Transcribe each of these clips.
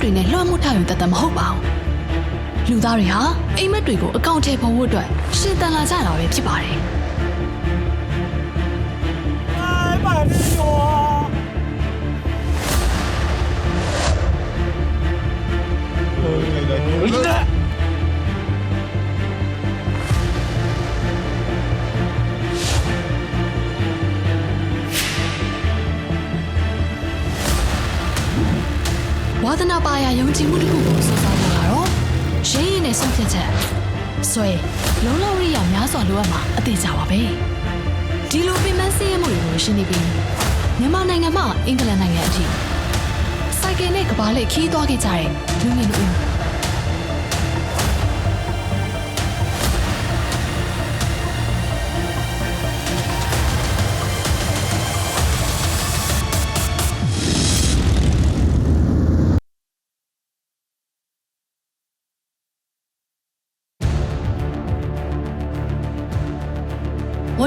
တွေနဲ့လွှမ်းမိုးထားရုံတသက်မဟုတ်ပါဘူးလူသားတွေဟာအိမ်မက်တွေကိုအကောင့်ထဲပေါ်ဖို့အတွက်ရှင်သန်လာကြတာပဲဖြစ်ပါတယ်ဝါသနာပါရယုံကြည်မှုတစ်ခုကိုစောစားလာတော့ရင်းရင်းနဲ့ဆုံးဖြတ်ချက်ဆွဲလုံးလုံးရိယာများစွာလိုအပ်မှာအသေးကြပါပဲဒီလိုပင်ပန်းစည်းရမှုတွေကိုရှင်းနေပြီးမြန်မာနိုင်ငံမှာအင်္ဂလန်နိုင်ငံအထိစိုက်ကယ်နဲ့ကဘာလက်ခီးသွားခဲ့ကြတဲ့လူငယ်တွေ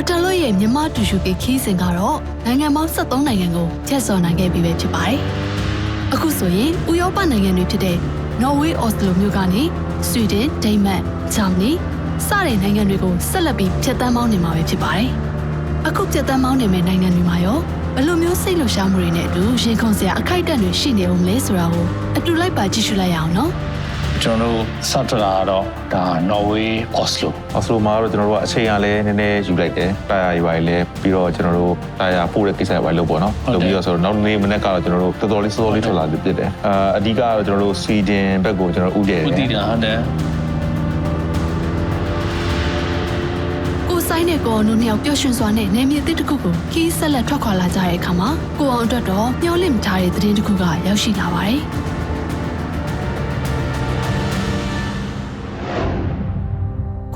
Motourlogue ရဲ့မြန်မာတူရှုကေခီးစဉ်ကတော့နိုင်ငံပေါင်း73နိုင်ငံကိုဖျက်ဆော်နိုင်ခဲ့ပြီပဲဖြစ်ပါတယ်။အခုဆိုရင်ဥရောပနိုင်ငံတွေဖြစ်တဲ့နော်ဝေးအော်စလိုမြို့ကနေဆွီဒင်ဒိန်းမတ်ဂျာမနီစတဲ့နိုင်ငံတွေကိုဆက်လက်ပြီးဖျက်ဆီးမောင်းနေမှာပဲဖြစ်ပါတယ်။အခုဖျက်ဆီးမောင်းနေမယ့်နိုင်ငံတွေမှာရောဘယ်လိုမျိုးစိတ်လှုပ်ရှားမှုတွေနဲ့အတူရင်ခုန်စရာအခိုက်အတန့်တွေရှိနေအောင်လဲဆိုတာကိုအတူလိုက်ပါကြည့်ရှုလိုက်ရအောင်နော်။ကျွန်တော်တို့စထလာတော့ဒါနော်ဝေးအော်စလိုမှာတော့ကျွန်တော်တို့ကအချိန်ရလဲနည်းနည်းယူလိုက်တယ်တာယာယူပါလေပြီးတော့ကျွန်တော်တို့တာယာပို့တဲ့ကိစ္စပဲလုပ်ပေါ့နော်လုပ်ပြီးတော့ဆိုတော့နောက်နေ့မနေ့ကတော့ကျွန်တော်တို့တော်တော်လေးစောစောလေးထွက်လာပြီးဖြစ်တယ်အဓိကတော့ကျွန်တော်တို့ဆွီဒင်ဘက်ကိုကျွန်တော်ဥတည်တယ်ဥတည်တာဟုတ်တယ်ကိုဆိုင်နဲ့ကိုအောင်တို့နှစ်ယောက်ပျော်ရွှင်စွာနဲ့နေမြေတစ်ခုကိုခီးဆက်လက်ထွက်ခွာလာကြတဲ့အခါမှာကိုအောင်အတွက်တော့မျှော်လင့်မထားတဲ့သတင်းတစ်ခုကရောက်ရှိလာပါတယ်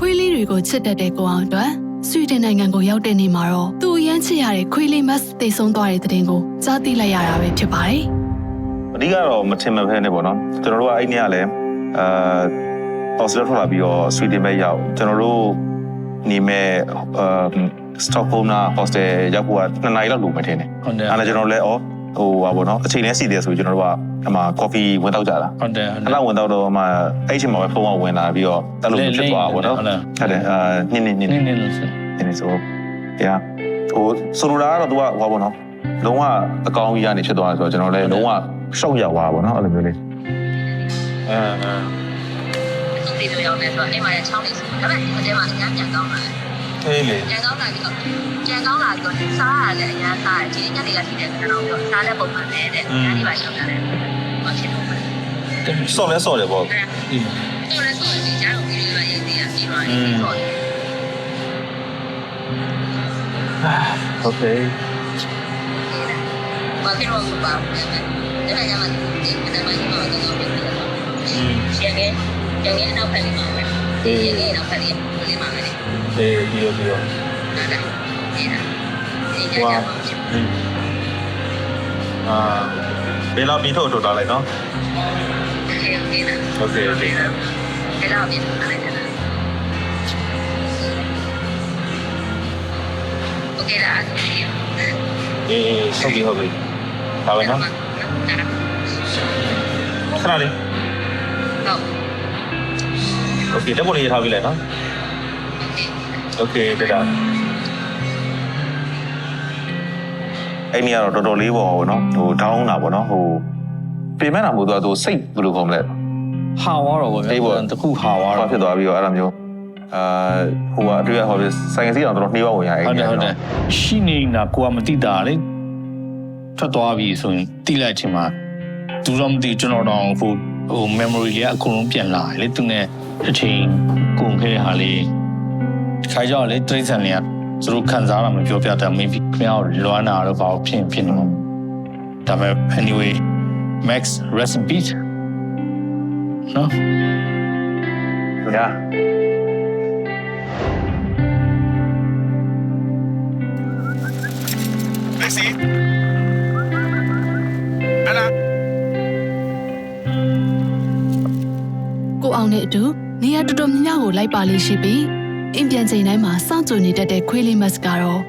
ခွေးလေးတွေကိုချစ်တတ်တဲ့ကိုအောင်အတွက်ဆွီဒင်နိုင်ငံကိုရောက်တဲ့နေ့မှာတော့သူအရန်ချစ်ရတဲ့ခွေးလေးမတ်တိတ်ဆုံးသွားတဲ့သတင်းကိုကြားသိလိုက်ရတာပဲဖြစ်ပါတယ်အဓိကတော့မထင်မှတ်ဖဲနဲ့ပေါ့နော်ကျွန်တော်တို့ကအဲ့နေ့ကလည်းအော်စတြေးလျထွက်လာပြီးတော့ဆွီဒင်ပဲရောက်ကျွန်တော်တို့နေမဲ့စတော့ဟုမ်းနာဟော့စတယ်ရောက်ဖို့က2 နာရီလောက်လိုမယ်ထင်တယ်ဟုတ်တယ်အဲ့ဒါကျွန်တော်လည်းဟိုပါပေါ့နော်အချိန်နဲ့စီတယ်ဆိုပြီးကျွန်တော်တို့ကအမှကော်ဖီဝင်တောက်ကြတာဟုတ်တယ်အဲ့လောက်ဝင်တောက်တော့မှအဲ့ချိန်မှာပဲဖုန်းကဝင်လာပြီးတော့တက်လို့ဖြစ်သွားပါပေါ့နော်ဟုတ်တယ်နင်းလို့ဆိုတရားဟိုဆိုလိုတာကတော့ तू ကဟောပေါ့နော်လုံးဝအကောင်းကြီးကနေဖြစ်သွားတယ်ဆိုတော့ကျွန်တော်လည်းလုံးဝရှော့ရောက်သွားပါပေါ့နော်အဲ့လိုမျိုးလေးဒီလိုရောက်နေဆိုတော့အိမ်မှာချောင်းနေဆိုဒါပေမဲ့ဒီအတဲမှာအများပြန်ကောင်းလာတယ်အေးလေပြန်ကောင်းလာပြီးတော့ပြန်ကောင်းလာပြီးတော့စားရတယ်အများစားတယ်ဒီညနေကရှိတယ်ကျွန်တော်ပြောစားတဲ့ပုံမှန်နဲ့တဲ့ညနေပါရောက်လာတယ်ဘာဖြစ်လို့လဲဆော့တယ်ပေါ့ဆော့ဒီကြားကိုပြီးတော့ရေးသေးတာပြီးတော့ရေးဆော့တယ်โอเคဘာဖြစ်လို့ဆိုပါဒါပေမဲ့ညမှာဒီမနေ့မှတော့တော့ပြီးတော့ยังနောက်ဖက်လေးမှာပဲยังနောက်ဖက်လေးမှာပဲပြီးတော့ဟုတ်တယ်ဒီကကြာဘယ်လောက်ပြီးထုတ်ထားလိုက်နော်โอเคဘယ်လောက်ပြီးထုတ်ထားလိုက်တယ်โอเคလားဟုတ်ပြီဒါပဲနော်ခဏလေးဟုတ်โอเคတက်ပေါ်လေးထားပြီးလိုက်နော်โอเคဒါအဲ့နေရတော့တော်တော်လေးပေါ့နော်ဟိုဒေါင်းတာပေါ့နော်ဟိုပြင်မဲ့တာမို့သူစိတ်ဘယ်လိုခေါ်မလဲဟာဝါတော့ပေါ့ဗျာတခုဟာဝါတော့ဖြစ်သွားပြီးတော့အဲ့လိုမျိုးဟိုကအတွေ့အဟောဆိုင်ကစီတော့တော်တော်နှီးပါဝင်ရအဲ့ဟုတ်တယ်ရှိနေတာကိုကမသိတာလေထွက်သွားပြီဆိုရင်တိလိုက်ချင်းမှာသူတော့မသိကျွန်တော်တော့ဟို memory လေးအကုန်လုံးပြန်လာတယ်လေသူနဲ့အချိန်ကုန်ခဲ့ဟာလေးခါကြောက်လေတိရစ္ဆာန်တွေကသူတို့ခံစားရမှာပြောပြတာ maybe ခင်ဗျားတို့လွမ်းတာတော့ဘာဖြစ်နေမှာဒါပေမဲ့ anyway Max rest in peace နော် yeah Lexi Anna ကိုအောင်နဲ့အတူနေရာတော်တော်များများကိုလိုက်ပါလေးရှိပြီးအိမ်ပြန်ချိန်တိုင်းမှာစောင့်ကြိုနေတတ်တဲ့ခွေးလေးမတ်ကတော့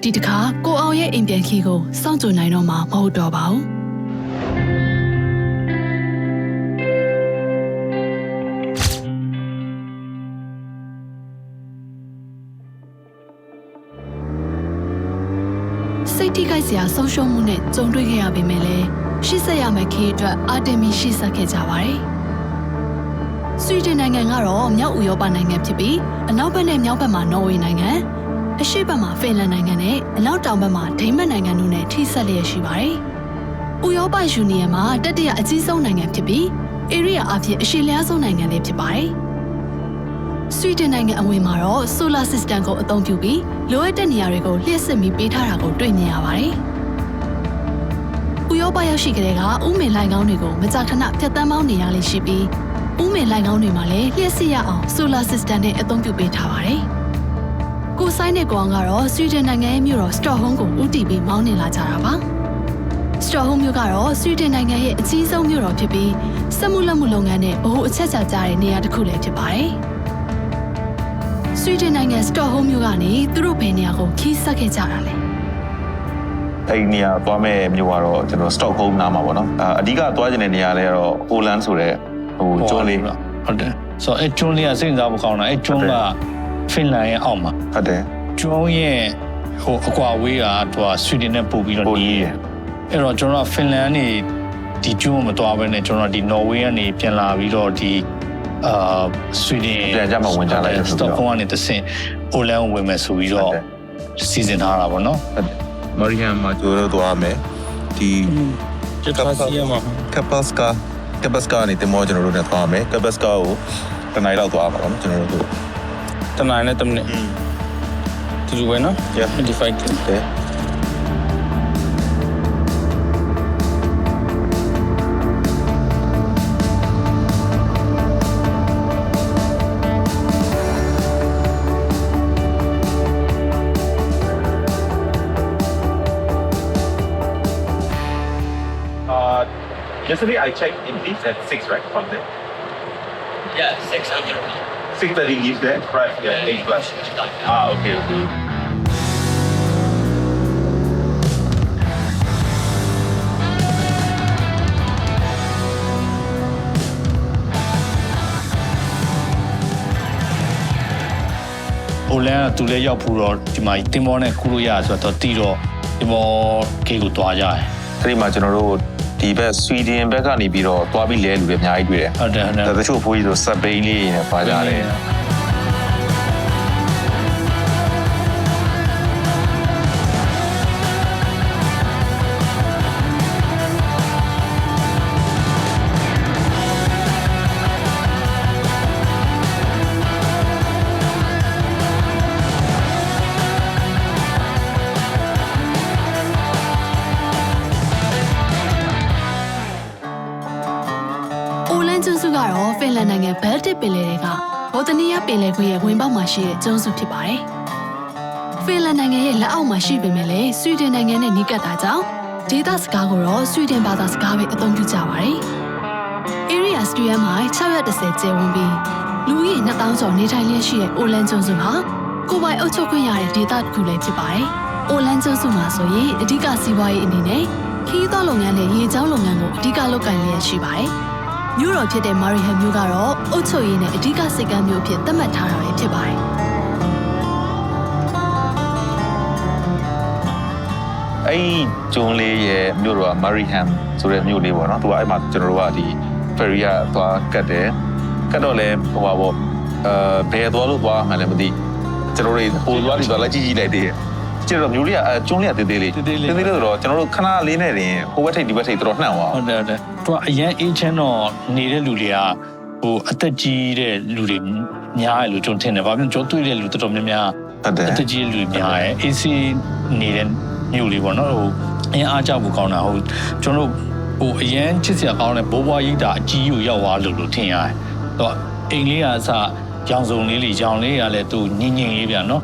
ဒီတစ်ခါကိုအောင်ရဲ့အိမ်ပြန်ခီးကိုစောင့်ကြိုနိုင်တော့မှာမဟုတ်တော့ပါဘူး ထိခိုက်စရာဆုံးရှုံးမှုနဲ့ကြုံတွေ့ခဲ့ရပေမဲ့လည်းရှေ့ဆက်ရမယ့်ခေတ်အတွက်အာတင်မီရှေ့ဆက်ခဲ့ကြပါတယ်။ဆွီဒင်နိုင်ငံကတော့မြောက်ဥရောပနိုင်ငံဖြစ်ပြီးအနောက်ဘက်နဲ့မြောက်ဘက်မှာနော်ဝေနိုင်ငံအရှေ့ဘက်မှာဖင်လန်နိုင်ငံနဲ့အနောက်တောင်ဘက်မှာဒိန်းမတ်နိုင်ငံတို့နဲ့ထိစပ်လျက်ရှိပါတယ်။ဥရောပယူနီယံမှာတတိယအကြီးဆုံးနိုင်ငံဖြစ်ပြီးဧရိယာအဖြစ်အရှေ့လျားဆုံးနိုင်ငံလေးဖြစ်ပါတယ်။ဆွီဒင်နိုင်ငံအဝင်မှာတော့ solar system ကိုအသုံးပြုပြီးလိုအပ်တဲ့နေရာတွေကိုလျှက်စစ်ပြီးပေးထားတာကိုတွေ့မြင်ရပါတယ်။ဥရောပရောက်ရှိကြတဲ့ကဥမင်လိုင်ကောင်းတွေကိုမကြာခဏဖြတ်သန်းပေါင်းနေရလေးရှိပြီးဥမင်လိုင်ကောင်းတွေမှာလည်းလျှက်စစ်ရအောင် solar system နဲ့အသုံးပြုပေးထားပါတယ်။ကိုဆိုင်နဲ့ကောင်ကတော့ဆွီဒင်နိုင်ငံရဲ့မြို့တော်စတော့ဟုမ်းကိုဦးတည်ပြီးမောင်းနေလာကြတာပါ။စတော့ဟုမ်းမြို့ကတော့ဆွီဒင်နိုင်ငံရဲ့အကြီးဆုံးမြို့တော်ဖြစ်ပြီးစက်မှုလက်မှုလုပ်ငန်းနဲ့ဗဟိုအချက်ချာကျတဲ့နေရာတစ်ခုလည်းဖြစ်ပါတယ်။ဆွီဒင်နိုင်ငံစတော့ဟုမ်းမြို့ကနေသူတို့ဘယ်နေရာကိုခီးဆက်ခဲ့ကြတာလဲ။အဲ့ဒီနေရာသွားမဲ့မြို့ကတော့ကျွန်တော်စတော့ဟုမ်းနားမှာပေါ့နော်။အဓိကသွားကျင်တဲ့နေရာလဲကတော့အိုလန်ဆိုတဲ့ကျွန်းလေးဟုတ်တယ်။ဆိုတော့အဲ့ကျွန်းလေးကစိတ်ဝင်စားဖို့ကောင်းတာအဲ့ကျွန်းကဖင်လန်ရဲ့အောက်မှာဟုတ်တယ်ကျွန်းရဲ့အကွာဝေးကသူကဆွီဒင်နဲ့ပို့ပြီးတော့နေတယ်အဲ့တော့ကျွန်တော်ကဖင်လန်ကနေဒီကျွန်းမသွားဘဲနဲ့ကျွန်တော်ဒီနော်ဝေးကနေပြန်လာပြီးတော့ဒီဆွီဒင်ပြန်ကြမှာဝင်ကြလိုက်စတော့ဖုန်းကနေတဆင့်အိုလန်ကိုဝင်မယ်ဆိုပြီးတော့စီစဉ်ထားတာပေါ့နော်မာရီယမ်မှာကျတော့သွားမယ်ဒီကပ်စီယာမှာကပ်ပတ်စကာနေတမောကျွန်တော်တို့နဲ့သွားမယ်ကပ်ပတ်စကာကိုတနိုင်လောက်သွားပါတော့ကျွန်တော်တို့တနိုင်နဲ့တမိနစ်ဒီလိုပဲနော် yeah 25တယ်Yesterday I checked in leaves at 6, right? From there. Yeah, 600. 6:30 leaves there? Right, yeah, 8 plus. Okay. Olen ကသူလည်းရောက်ဖို့တော့ဒီမှာတင်မောနဲ့ကူလို့ရဆိုတော့တီတော့တင်မောကေကိုတွားကြတယ်။အဲ့ဒီမှာကျွန်တော်တို့ဒီဘက်ဆွီဒင်ဘက်ကနေပြီးတော့တွားပြီးလဲလူတွေအများကြီးတွေ့တယ်။ဟုတ်တယ်ဟုတ်တယ်။တချို့ဖိုးကြီးဆိုစပိန်လေးနဲ့ပါကြတယ်။ကျွန်းစုကတော့ဖင်လန်နိုင်ငံဘယ်လ်တစ်ပင်လယ်တွေကဘော်တနီးယားပင်လယ်ကွေ့ရဲ့ဝင်ပေါက်မှာရှိတဲ့ကျွန်းစုဖြစ်ပါတယ်။ဖင်လန်နိုင်ငံရဲ့လက်အောက်မှာရှိပေမဲ့လည်းဆွီဒင်နိုင်ငံနဲ့နီးကပ်တာကြောင့်ဒေသစကားကိုတော့ဆွီဒင်ဘာသာစကားပဲအသုံးပြုကြပါတယ်။ Area Studio မှာ610ကျယ်ဝန်းပြီးလူဦးရေ2000ကျော်နေထိုင်လျက်ရှိတဲ့အိုလန်ကျွန်းစုဟာကိုယ်ပိုင်အုပ်ချုပ်ခွင့်ရတဲ့ဒေသတစ်ခုလည်းဖြစ်ပါတယ်။အိုလန်ကျွန်းစုမှာဆိုရင်အဓိကစီးပွားရေးအနေနဲ့ခရီးသွားလုပ်ငန်းနဲ့ရေကြောင်းလုပ်ငန်းကိုအဓိကလုပ်ကိုင်လျက်ရှိပါတယ်။မြို့တော်ဖြစ်တဲ့မာရီဟမ်မြို့ကတော့အုတ်ချုပ်ရည်နဲ့အဓိကစိတ်ကမ်းမြို့ဖြစ်သတ်မှတ်ထားတာပဲဖြစ်ပါတယ်။အဲ့ဒီကျွန်းလေးရဲ့မြို့တော်ကမာရီဟမ်ဆိုတဲ့မြို့လေးပေါ့နော်။သူကအဲ့မှာကျွန်တော်တို့ကဒီဖယ်ရီကသွားကတ်တယ်။ကတ်တော့လဲဟိုပါပေါ့ဘယ်သွားလို့သွားမှလည်းမသိ။ကျွန်တော်တို့ဟိုသွားပြီးသွားလိုက်ကြည့်လိုက်သေးတယ်။ကျတော့မြို့လေးကကျွန်းလေးကတေးသေးလေးဆိုတော့ကျွန်တော်တို့ခဏလေးနဲ့တင်ဟိုဘက်ထိပ်ဒီဘက်ထိပ်တော်နှံ့သွားဟုတ်တယ်ဟုတ်တယ်သူကအရန်အေးချမ်းတော့နေတဲ့လူတွေကဟိုအသက်ကြီးတဲ့လူတွေများတယ်လို့ကျွန်တော်ထင်တယ်။ဘာဖြစ်လို့ကျွန်တော်တွေ့တဲ့လူတော်တော်များများအသက်ကြီးတဲ့လူတွေများတယ်။ AC နေတဲ့မြို့လေးပေါ့နော်ဟိုအရင်အားကြောက်ဖို့ကောင်းတာဟိုကျွန်တော်ဟိုအရင်ချစ်စရာကောင်းတဲ့ဘိုးဘွားရိပ်တာအကြီးကိုရောက်သွားလို့ထင်ရတယ်။တော့အိမ်လေးကအစရောင်စုံလေးတွေရောင်လေးကလည်းသူညင်ညင်လေးပြန်နော်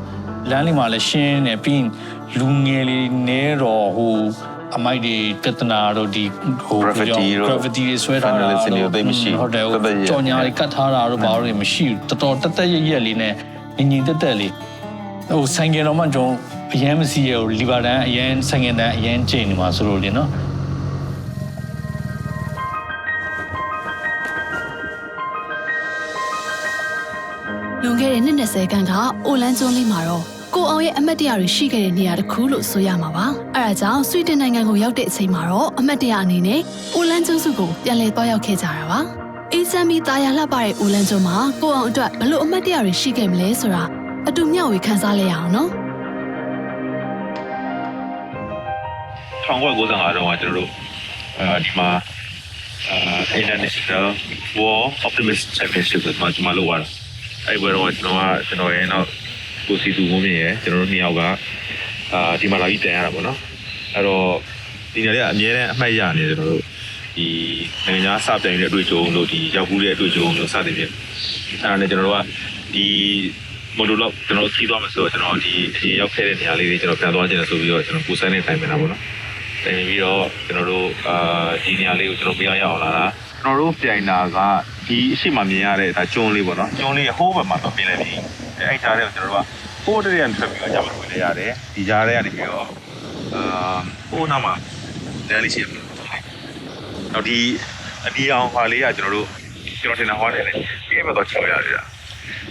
လမ်းလေးမှာလည်းရှင်းနေပြီးလူငယ်လေးနဲတော့ဟိုအမိုက်တွေပြဿနာတော့ဒီဟို gravity တွေဆွဲထားတာဟုတ်တယ်ကြော်ညာတွေကတ်ထားတာတော့ဘာလို့မရှိဘူးတော်တော်တက်တက်ရက်ရက်လေးနဲ့ညင်ညင်တက်တက်လေးဟိုဆိုင်ကယ်တော့မှကျွန်တော်အရန်မစီရဟိုလီဗာတန်အရန်ဆိုင်ကယ်တန်အရန်ကျိန်နေမှာဆိုလို့လေနော်လွန်ခဲ့တဲ့နှစ်20ခန့်ကအိုလန်ကျွန်းလေးမှာတော့ ကိုအောင်ရဲ့အမတ်တရတွေရှိခဲ့တဲ့နေရာတစ်ခုလို့ဆိုရမှာပါအဲဒါကြောင့်ဆွီဒင်နိုင်ငံကိုရောက်တဲ့အချိန်မှာတော့အမတ်တရအနေနဲ့အိုလန်ကျွန်းစုကိုပြန်လည်သွားရောက်ခဲ့ကြတာပါအေးစမ်းပြီးတာယာလှပတဲ့အိုလန်ကျွန်းမှာကိုအောင်အတွက်ဘလို့အမတ်တရတွေရှိခဲ့မလဲဆိုတာအတူမျှဝေခန်းစားလိုက်ရအောင်နော်1995တော့ကျွန်တော်တို့ဒီမှာInternational War Optimist Championship မှာကျွန်တော်လုပ်ရတာအဲ့ဘယ်တော့ကျွန်တော်ရဲ့နောက်ကိုစီသူဝင်းမြင့်ရယ်ကျွန်တော်တို့နှစ်ယောက်ကဒီမှာလာပြီးတန်ရတာပေါ့နော်အဲ့တော့ဒီနေရာလေးကအများနဲ့အမှတ်ရနေတယ်ကျွန်တော်တို့ဒီနိုင်ငံခြားစတင်တဲ့အတွေ့အကြုံလို့ဒီရောက်ဘူးတဲ့အတွေ့အကြုံလို့စတင်ပြအဲ့ဒါနဲ့ကျွန်တော်တို့ကဒီMotourlogueကျွန်တော်ကြီးသွားမှာဆိုတော့ကျွန်တော်ဒီအရင်ရောက်ခဲ့တဲ့နေရာလေးတွေကျွန်တော်ပြန်သွားခြင်းလို့ဆိုပြီးတော့ကျွန်တော်ကိုဆိုင်နေတိုင်နေတာပေါ့နော်တိုင်ပြီးတော့ကျွန်တော်တို့ဒီနေရာလေးကိုကျွန်တော်ပြရအောင်လာတာကျွန်တော်တို့ပြိုင်တာကဒီအရှိမမြင်ရတဲ့ဒါကျွန်းလေးပေါ့နော်ကျွန်းလေးရဲ့ဟိုးဘက်မှာတော့ပြင်လိုက်ပြီအဲ့ကြားထဲကိုကျွန်တော်တို့ကဟိုးတည်းရန်ထွက်ပြီးတော့ကြာမှဝင်နေရတယ်ဒီကြားထဲကနေပြီးတော့ဟိုးနားမှာဒန်လေးရှိတယ်နောက်ဒီအဒီအောင်ဟာလေးကကျွန်တော်ထင်တာဟောတယ်လေဒီဘက်တော့ချော်ရတယ်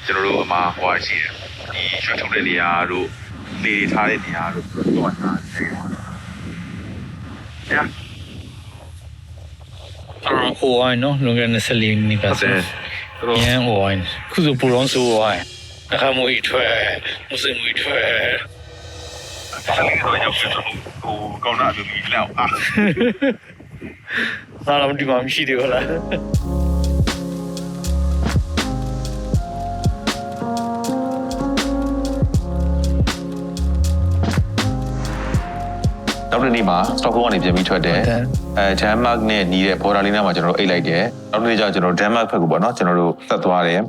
ကျွန်တော်တို့အမှာဟိုရှိတယ်ဒီရွှေထုတ်တဲ့နေရာတို့နေထားတဲ့နေရာတို့တော့ထားတယ်ညာဟိုဝိုင်းနော်လွန်ခဲ့တဲ့14နှစ်ကဆိုရင်ဟိုဝိုင်းခုဆိုပူရောဆိုဝိုင်းအခါမွေးထွက်မစင်မွေးထွက်ဆလင်းတော့ရောက်ဖြစ်တော့ဟိုကောင်းတာလူကြီးလောက်သာလမ်းဒီမှာမရှိသေးဘူးလားနောက်တစ်နေ့မှာ Stockholm ကနေပြန်ပြီးထွက်တယ်Denmark နဲ့နီးတဲ့ border လေးနားမှာကျွန်တော်တို့အိတ်လိုက်တယ်နောက်တစ်နေ့ကျကျွန်တော် Denmark ဘက်ကိုပေါ့နော်ကျွန်တော်တို့သက်သွားတယ်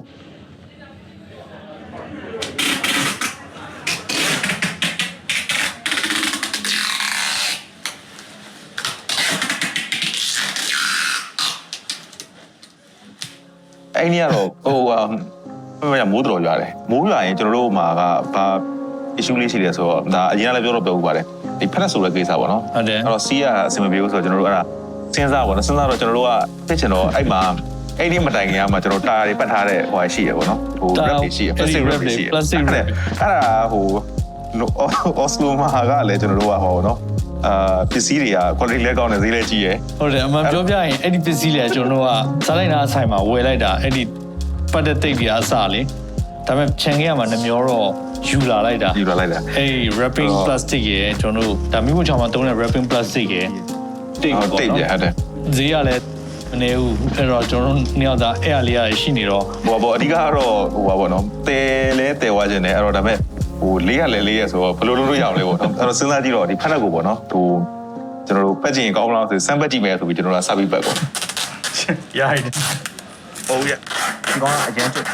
အဲ့ဒီကတော့မိုးတော်ရွာတယ်မိုးရွာရင်ကျွန်တော်တို့မှာကဘာ issue လေးရှိတယ်ဆိုတော့ဒါအရင်ကလည်းပြောဦးပါတယ်ဒီဖက်ဆိုတဲ့ကိစ္စပေါ့နော်ဟုတ်တယ်အဲ့တော့စီးကအဆင်မပြေဘူးဆိုတော့ကျွန်တော်တို့အဲ့ဒါစဉ်းစားပါတော့စဉ်းစားတော့ကျွန်တော်တို့ကသိချင်တော့အဲ့မှာအဲ့ဒီမတိုင်ခင်ကမှကျွန်တော်တာယာတွေပတ်ထားတဲ့ဟိုရှိရပေါ့နော်ဟို wrap တွေရှိရ plastic wrap တွေရှိရအဲ့ဒါဟိုOslo မှာကလည်းကျွန်တော်တို့ကဟောနော်ပစ္စည်းတွေက quality လည်းကောင်းတယ်ဈေးလည်းကြီးရယ်ဟုတ်တယ်အမှန်ပြောပြရင်အဲ့ဒီပစ္စည်းတွေကကျွန်တော်တို့ကစားလိုက်တာအဆိုင်မှာဝယ်လိုက်တာအဲ့ဒီပတ်တဲ့တိတ်တွေအစလေဒါပေမဲ့ခြံခဲ့ရမှာနှမျောတော့ယူလာလိုက်တာအဲ့ wrapping plastic ရယ်ကျွန်တော်တို့ဒါမိဖို့ချောင်းမှာသုံးတဲ့ wrapping plastic ရယ်တိတ်ပေါ့နော်တိတ်ရဟုတ်ဈေးရလဲမနေဘူးအဲ့တော့ကျွန်တော်တို့နှစ်ယောက်သားအဲ့အလေးရရှိနေတော့ဟိုပေါ့အဓိကတော့ဟိုပါပေါ့နော်တဲလဲတဲဝါခြင်းတယ်အဲ့တော့ဒါပေမဲ့ဟိုလေးရလဲလေးရဆိုတော့ဘယ်လိုလုပ်လို့ရအောင်လဲပေါ့နော်အဲ့တော့စဉ်းစားကြည့်တော့ဒီဖက်နှက်ကိုပေါ့နော်ဟိုကျွန်တော်တို့ပတ်ကြည့်ရင်ကောင်းမလားဆိုစမ်းပတ်ကြည့်မယ်ဆိုပြီးကျွန်တော်တို့စပြီးပတ်ပေါ့ရရတယ်ဟုတ်ရဒီကောင်ကအရင်ကျွတ်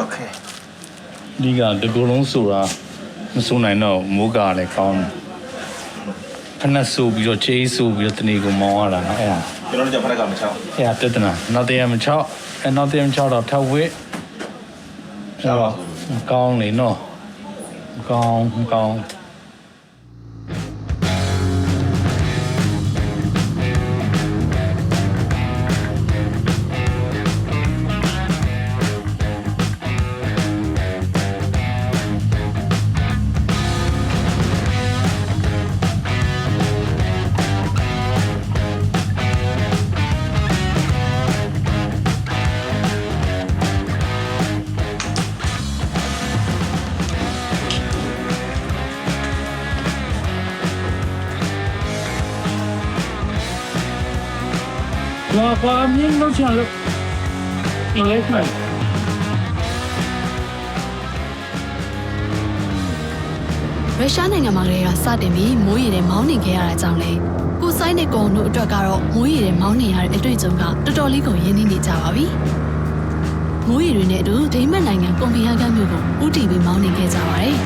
Okay ဒီကတကူလုံးဆိုတာမစိုးနိုင်တော့မိုးကလည်းကောင်းတယ်ဖက်နှက်ဆိုပြီးတော့ချေးဆိုပြီးတော့တနေကိုမောင်းရတာအဲ့ဒါကျွန်တော်တို့ဖက်ကမချောက်အဲ့ဒါတက်တနာနောက်တရမချောက်အဲ့နောက်တရမချောက်တော့ထပ်ဝစ်အဲ့တော့ကောင်းလေနော်ကောင်းဘာမြင်လို့ချင်လို့အင်္ဂလိပ်မှာရုရှားနိုင်ငံမှာလည်းစတင်ပြီးမိုးရေထဲမောင်းနေခဲ့ရတာကြောင့်လေကိုဆိုင်နဲ့ကောင်တို့အတွက်ကတော့မိုးရေထဲမောင်းနေရတဲ့အတွေ့အကြုံကတော်တော်လေးကိုရင်းနှီးနေကြပါပြီမိုးရေတွေနဲ့အတူဒိန်းမတ်နိုင်ငံကွန်ပီဟဂန်မြို့ကိုဦးတည်ပြီးမောင်းနေခဲ့ကြပါတယ်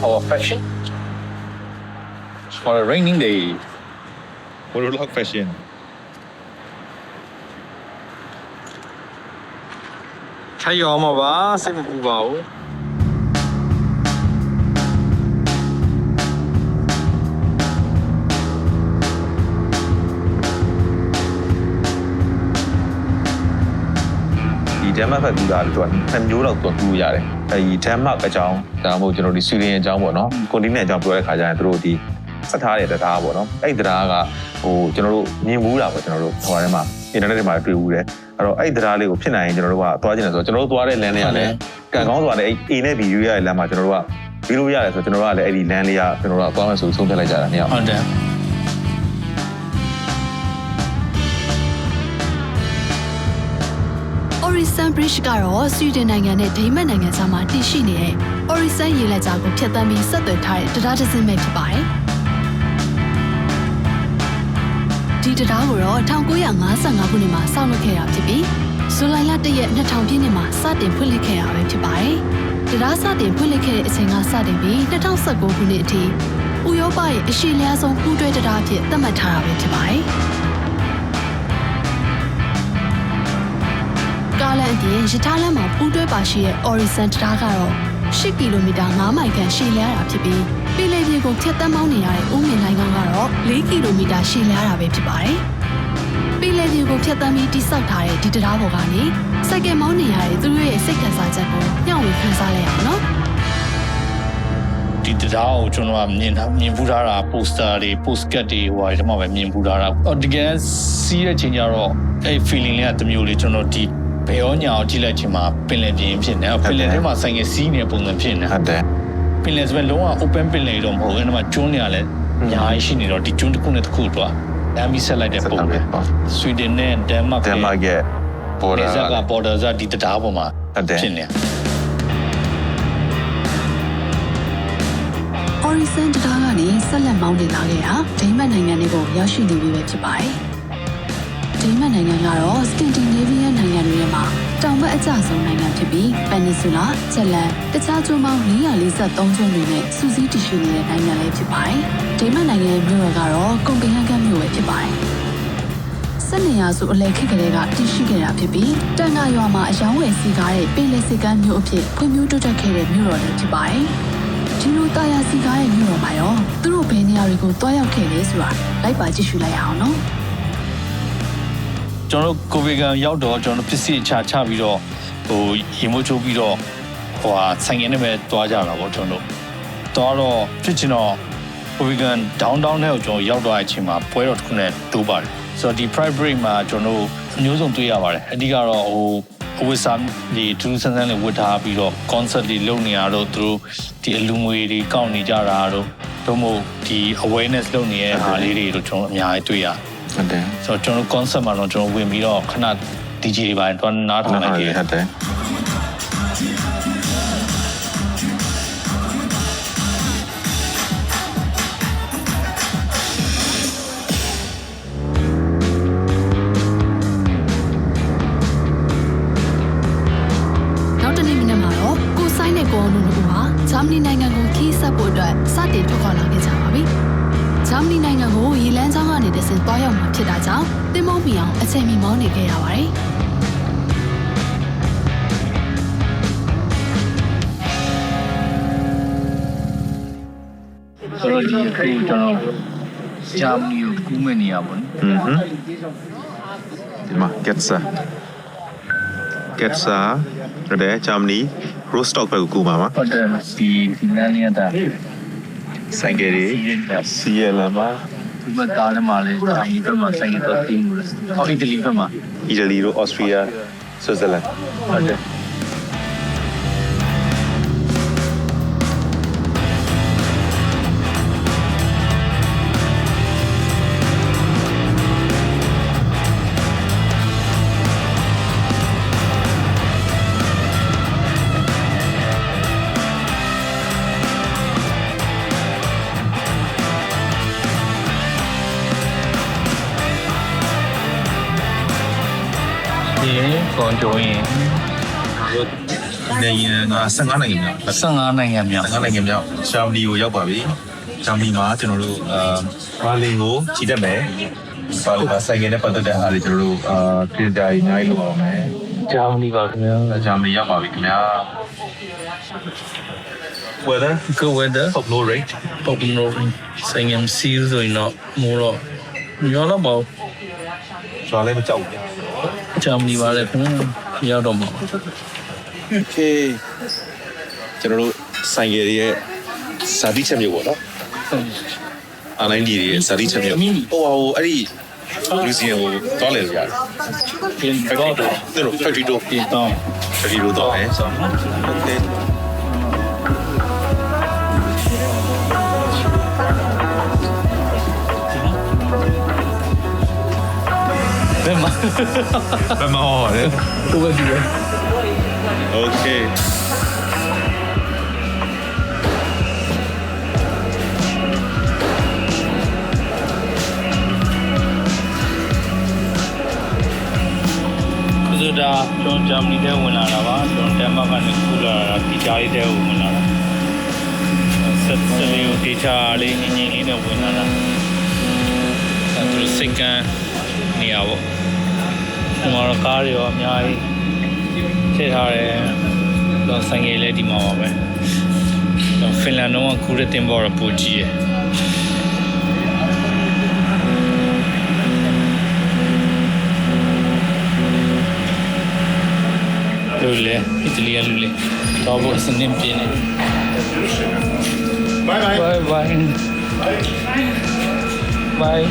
Our fashion for a raining day. Motourlogue fashion. ထိုင်ရောမှာပါစိတ်မပူပါဘူး Denmark ဖက်ကူတာလို့သူက2မျိုးလောက်သူကူရတယ်အဲဒီ Denmark အကြောင်းဒါမှမဟုတ်ကျွန်တော်ဒီ Sweden အကြောင်းပေါ့နော် continent အကြောင်းပြောတဲ့ခါကျရင်သူတို့ဒီစက်ထားတဲ့တရားပေါ့နော်အဲ့တရားကဟိုကျွန်တော်တို့မြင်မှုတာပေါ့ကျွန်တော်တို့ဟိုထဲမှာ internet တွေမှာတွေ့ဘူးတယ်အဲ့တော့အဲ့တရားလေးကိုဖြစ်နိုင်ရင်ကျွန်တော်တို့ကသွားခြင်းလဲဆိုတော့ကျွန်တော်တို့သွားတဲ့ land လေးကလည်းကံကောင်းစွာနဲ့ A နဲ့ B ရွေးရတဲ့ land မှာကျွန်တော်တို့ကပြီးလို့ရတယ်ဆိုတော့ကျွန်တော်တို့ကလည်းအဲ့ဒီ land လေးကကျွန်တော်တို့ကသွားမယ်ဆိုဆုံးဖြတ်လိုက်ကြတာเนี่ยဟုတ်တယ် Orison Bridge ကတော့ဆွီဒင်နိုင်ငံနဲ့ဒိန်းမတ်နိုင်ငံကြားမှာတည်ရှိနေတဲ့ Orison ရေလက်ကြားကိုဖြတ်သန်းပြီးဆက်သွယ်ထားတဲ့တရားတစ်စင်းပဲဖြစ်ပါတယ်။ဒီတရားကိုတော့1955ခုနှစ်မှာစောင့်လုပ်ခဲ့တာဖြစ်ပြီးဇူလိုင်လ1ရက်2000ပြည့်နှစ်မှာစတင်ဖွင့်လှစ်ခဲ့တာပဲဖြစ်ပါတယ်။တရားစတင်ဖွင့်လှစ်ခဲ့တဲ့အချိန်ကစတင်ပြီး2019ခုနှစ်အထိဥရောပရဲ့အရှေ့လျားဆုံးပူးတွဲတရားအဖြစ်သတ်မှတ်ထားတာပဲဖြစ်ပါတယ်။ကားလမ်းအပြင်ရထားလမ်းမှာပူးတွဲပါရှိတဲ့ Orison တရားကတော့10ကီလိုမီတာ9မိုင်ခန့်ရှည်လျားတာဖြစ်ပြီးပြည်လေပြေကိုဖြတ်သန်းမောင်းနေရတဲ့ဥမင်လိုင်းကတော့4ကီလိုမီတာရှည်လျားတာပဲဖြစ်ပါတယ်။ပြည်လေပြေကိုဖြတ်သန်းပြီးတိစောက်ထားတဲ့ဒီတရားပေါ်ကနေစိုက်ကယ်မောင်းနေရတဲ့သူတို့ရဲ့စိတ်ခံစားချက်ကိုညှောင့်ဝေခန်းစားလိုက်အောင်နော်။ဒီတရားကိုကျွန်တော်ကမြင်ပူထားတာပိုစတာတွေ postcard တွေဟိုဟာဒီမှာပဲမြင်ပူထားတာတကယ်စီးတဲ့ချိန်ကျတော့အဲ့ feeling လေးကတမျိုးလေးကျွန်တော်ဒီဘယ်ရောညာအောင်ကြည့်လိုက်ချိန်မှာပင်လယ်ပြင်ဖြစ်နေပင်လယ်ထဲမှာဆိုင်ငယ်စီးနေတဲ့ပုံစံဖြစ်နေဟုတ်တယ်ပင်လယ်ဆိုရင်လုံးဝ open ပင်လယ်တော့မဟုတ်ဘူးအဲ့မှာကျွန်းနေရလဲအများကြီးရှိနေတော့ဒီကျွန်းတစ်ခုနဲ့တစ်ခုတော့လမ်းပြီးဆက်လိုက်တဲ့ပုံပဲဆွီဒင်နဲ့ Denmark ရဲ့ border က border ဇာဒီတရားပေါ်မှာဖြစ်နေ Orison တရားကနေဆက်လက်မောင်းနေလာခဲ့တာဒိန်းမတ်နိုင်ငံတွေကိုရောက်ရှိနေပြီပဲဖြစ်ပါတယ်။ဒိန်းမတ်နိုင်ငံကတော့ Scandinavian နိုင်ငံတွေထဲမှာတောင်ဘက်အကျဆုံးနိုင်ငံဖြစ်ပြီး Peninsula, ချက်လန်တခြားကျွန်းပေါင်း443ကျွန်းတွေနဲ့စူးစီးတည်ရှိနေတဲ့နိုင်ငံလေးဖြစ်ပါတယ်။ဒိန်းမတ်နိုင်ငံရဲ့မြို့တော်ကတော့ကွန်ပင်ဟန်ဂန်မြို့ပဲဖြစ်ပါတယ်။12ရာစုအလယ်ခေတ်ကလေးကတည်ရှိခဲ့တာဖြစ်ပြီးတန်တာရွာမှာအယောင်းဝယ်စီကားတဲ့ပင်လယ်စစ်ကမ်းမြို့အဖြစ်ဖွံ့ဖြိုးတိုးတက်ခဲ့တဲ့မြို့တော်လေးဖြစ်ပါတယ်။ဒီလိုတာယာစီကားရဲ့မြို့တော်မှာရောသူတို့ဘယ်နေရာတွေကိုတွားရောက်ခဲ့လဲဆိုတာလိုက်ပါကြည့်ရှုလိုက်အောင်နော်။ကျွန်တော်ကိုဗီဂန်ရောက်တော့ကျွန်တော်ပစ္စည်းချပြီးတော့ဟိုရေမိုးချိုးပြီးတော့ဟိုဟာဆိုင်ငယ်နဲ့ပဲတွားကြတာပေါ့ကျွန်တော်တော့ဖြစ်ချင်တော့ကိုဗီဂန် downtown ထဲကိုကျွန်တော်ရောက်သွားတဲ့အချိန်မှာပွဲတော်တစ်ခုနဲ့တိုးပါတယ်ဆိုတော့ဒီ private break မှာကျွန်တော်အမျိုးစုံတွေ့ရပါတယ်အဓိကတော့ဟိုအဝတ်စားဒီထူးဆန်းဆန်းလေးဝတ်ထားပြီးတော့ concert တွေလုပ်နေရတော့သူတို့ဒီအလူငွေတွေကောက်နေကြတာတို့မို့ဒီ awareness လုပ်နေတဲ့ဟာလေးတွေတို့ကျွန်တော်အများကြီးတွေ့ရဟုတ်တယ်ဆိုတော့ကျွန်တော် concept မှာတော့ကျွန်တော်ဝင်ပြီးတော့ခဏ DJ တွေပိုင်းတော့နားထောင်လိုက်တယ်ဟုတ်တယ်နောက်တနေ့မနက်မှာတော့ကိုဆိုင်နဲ့ကိုအောင်တို့ကဂျာမနီနိုင်ငံကိုခီးဆက်ဖို့အတွက်စတင်ထွက်ခွာလာခဲ့ကြပါပြီဂျာမနီနိုင်ငံကိုရေလမ်းကြောင်းကနေတဆင့်တွားရောက်မှာဖြစ်တာကြောင့်တင်မောင်းပြီးအောင်အချိန်မီမောင်းနေခဲ့ရပါတယ်။ဆိုတော့ဒီအခုကျွန်တော်ဂျာမနီကိုကူးမဲ့နေရပါဘူး။ဒီမှာ Getza တဲ့ဂျာမနီ Rostock ဘက်ကိုကူးပါမှာ။ဟုတ်တယ်ဒီလမ်းလေးကဆိုင်ကလေးစီရလာမှာဒီဘက်ကားထဲမှာလေဂျာမနီဘက်မှာဆိုင်ကတော့တင်းလို့ဟောအီတလီဘက်မှာအီတလီတို့အော်စတြီးယားဆွစ်ဇာလန်ဟုတ်တယ်ก่อนjoin နိုင်ငံက15နိုင်ငံမြောက်ဂျာမနီကိုရောက်ပါပြီဂျာမနီမှာကျွန်တော်တို့ဘာလင်ကိုခြိတက်မယ်ဘာလို့ဆိုင်ငယ်နဲ့ပတ်သက်တဲ့အားတွေကျွန်တော်တို့ပြင်ကြရေးနိုင်လို့အောင်မယ်ဂျာမနီပါခင်ဗျာဂျာမနီရောက်ပါပြီခင်ဗျာ weather good weather pop no rate ဆိုင်ငယ်စီးဆိုရင်တော့မိုးတော့ညောတော့ပေါ့ကျွန်တော်လည်းမကြောက်ဘူးဂျာမနီပါလေခင်ဗျာ ရောက်တော့မှာ Okay ကျွန်တော်တို့ဆိုင်ကယ်ရဲ့ဇာတိချက်မျိုးပေါ့နော်အလိုင်းဒီရဲ့ဇာတိချက်မျိုးဟိုအဲ့ဒီလူစီကိုတော့လေရတယ် ပြင်တော့ သူတို့ factory တို့ ပြင်တော့ factory တို့တော့အဲဆိုတော့ Okay ဘယ်မှာဟောလဲဟိုဘက်ဒီပဲ Okay ဒါကျွန်တော်ဂျာမနီထဲဝင်လာတာပါကျွန်တော်တမ်မတ်ကနေခုလာတာဒီကြားလေးထဲဝင်လာတာဆက်လေးကိုဒေတာလေးငင်းလေးနဲ့ဝင်လာတာအဲသူစိတ်ကန်းနေရပေါ့ဒီမှာတော့ကားတွေရောအများကြီးထည့်ထားတယ်တော့ဆိုင်ငယ်လေးဒီမှာပါပဲတော့ဖင်လန်တော့ကူရတင်ဘော်ရပူကြီးရယ်လူလေအီတလီလူလေတော့ဘောစနေပြင်းနေ bye bye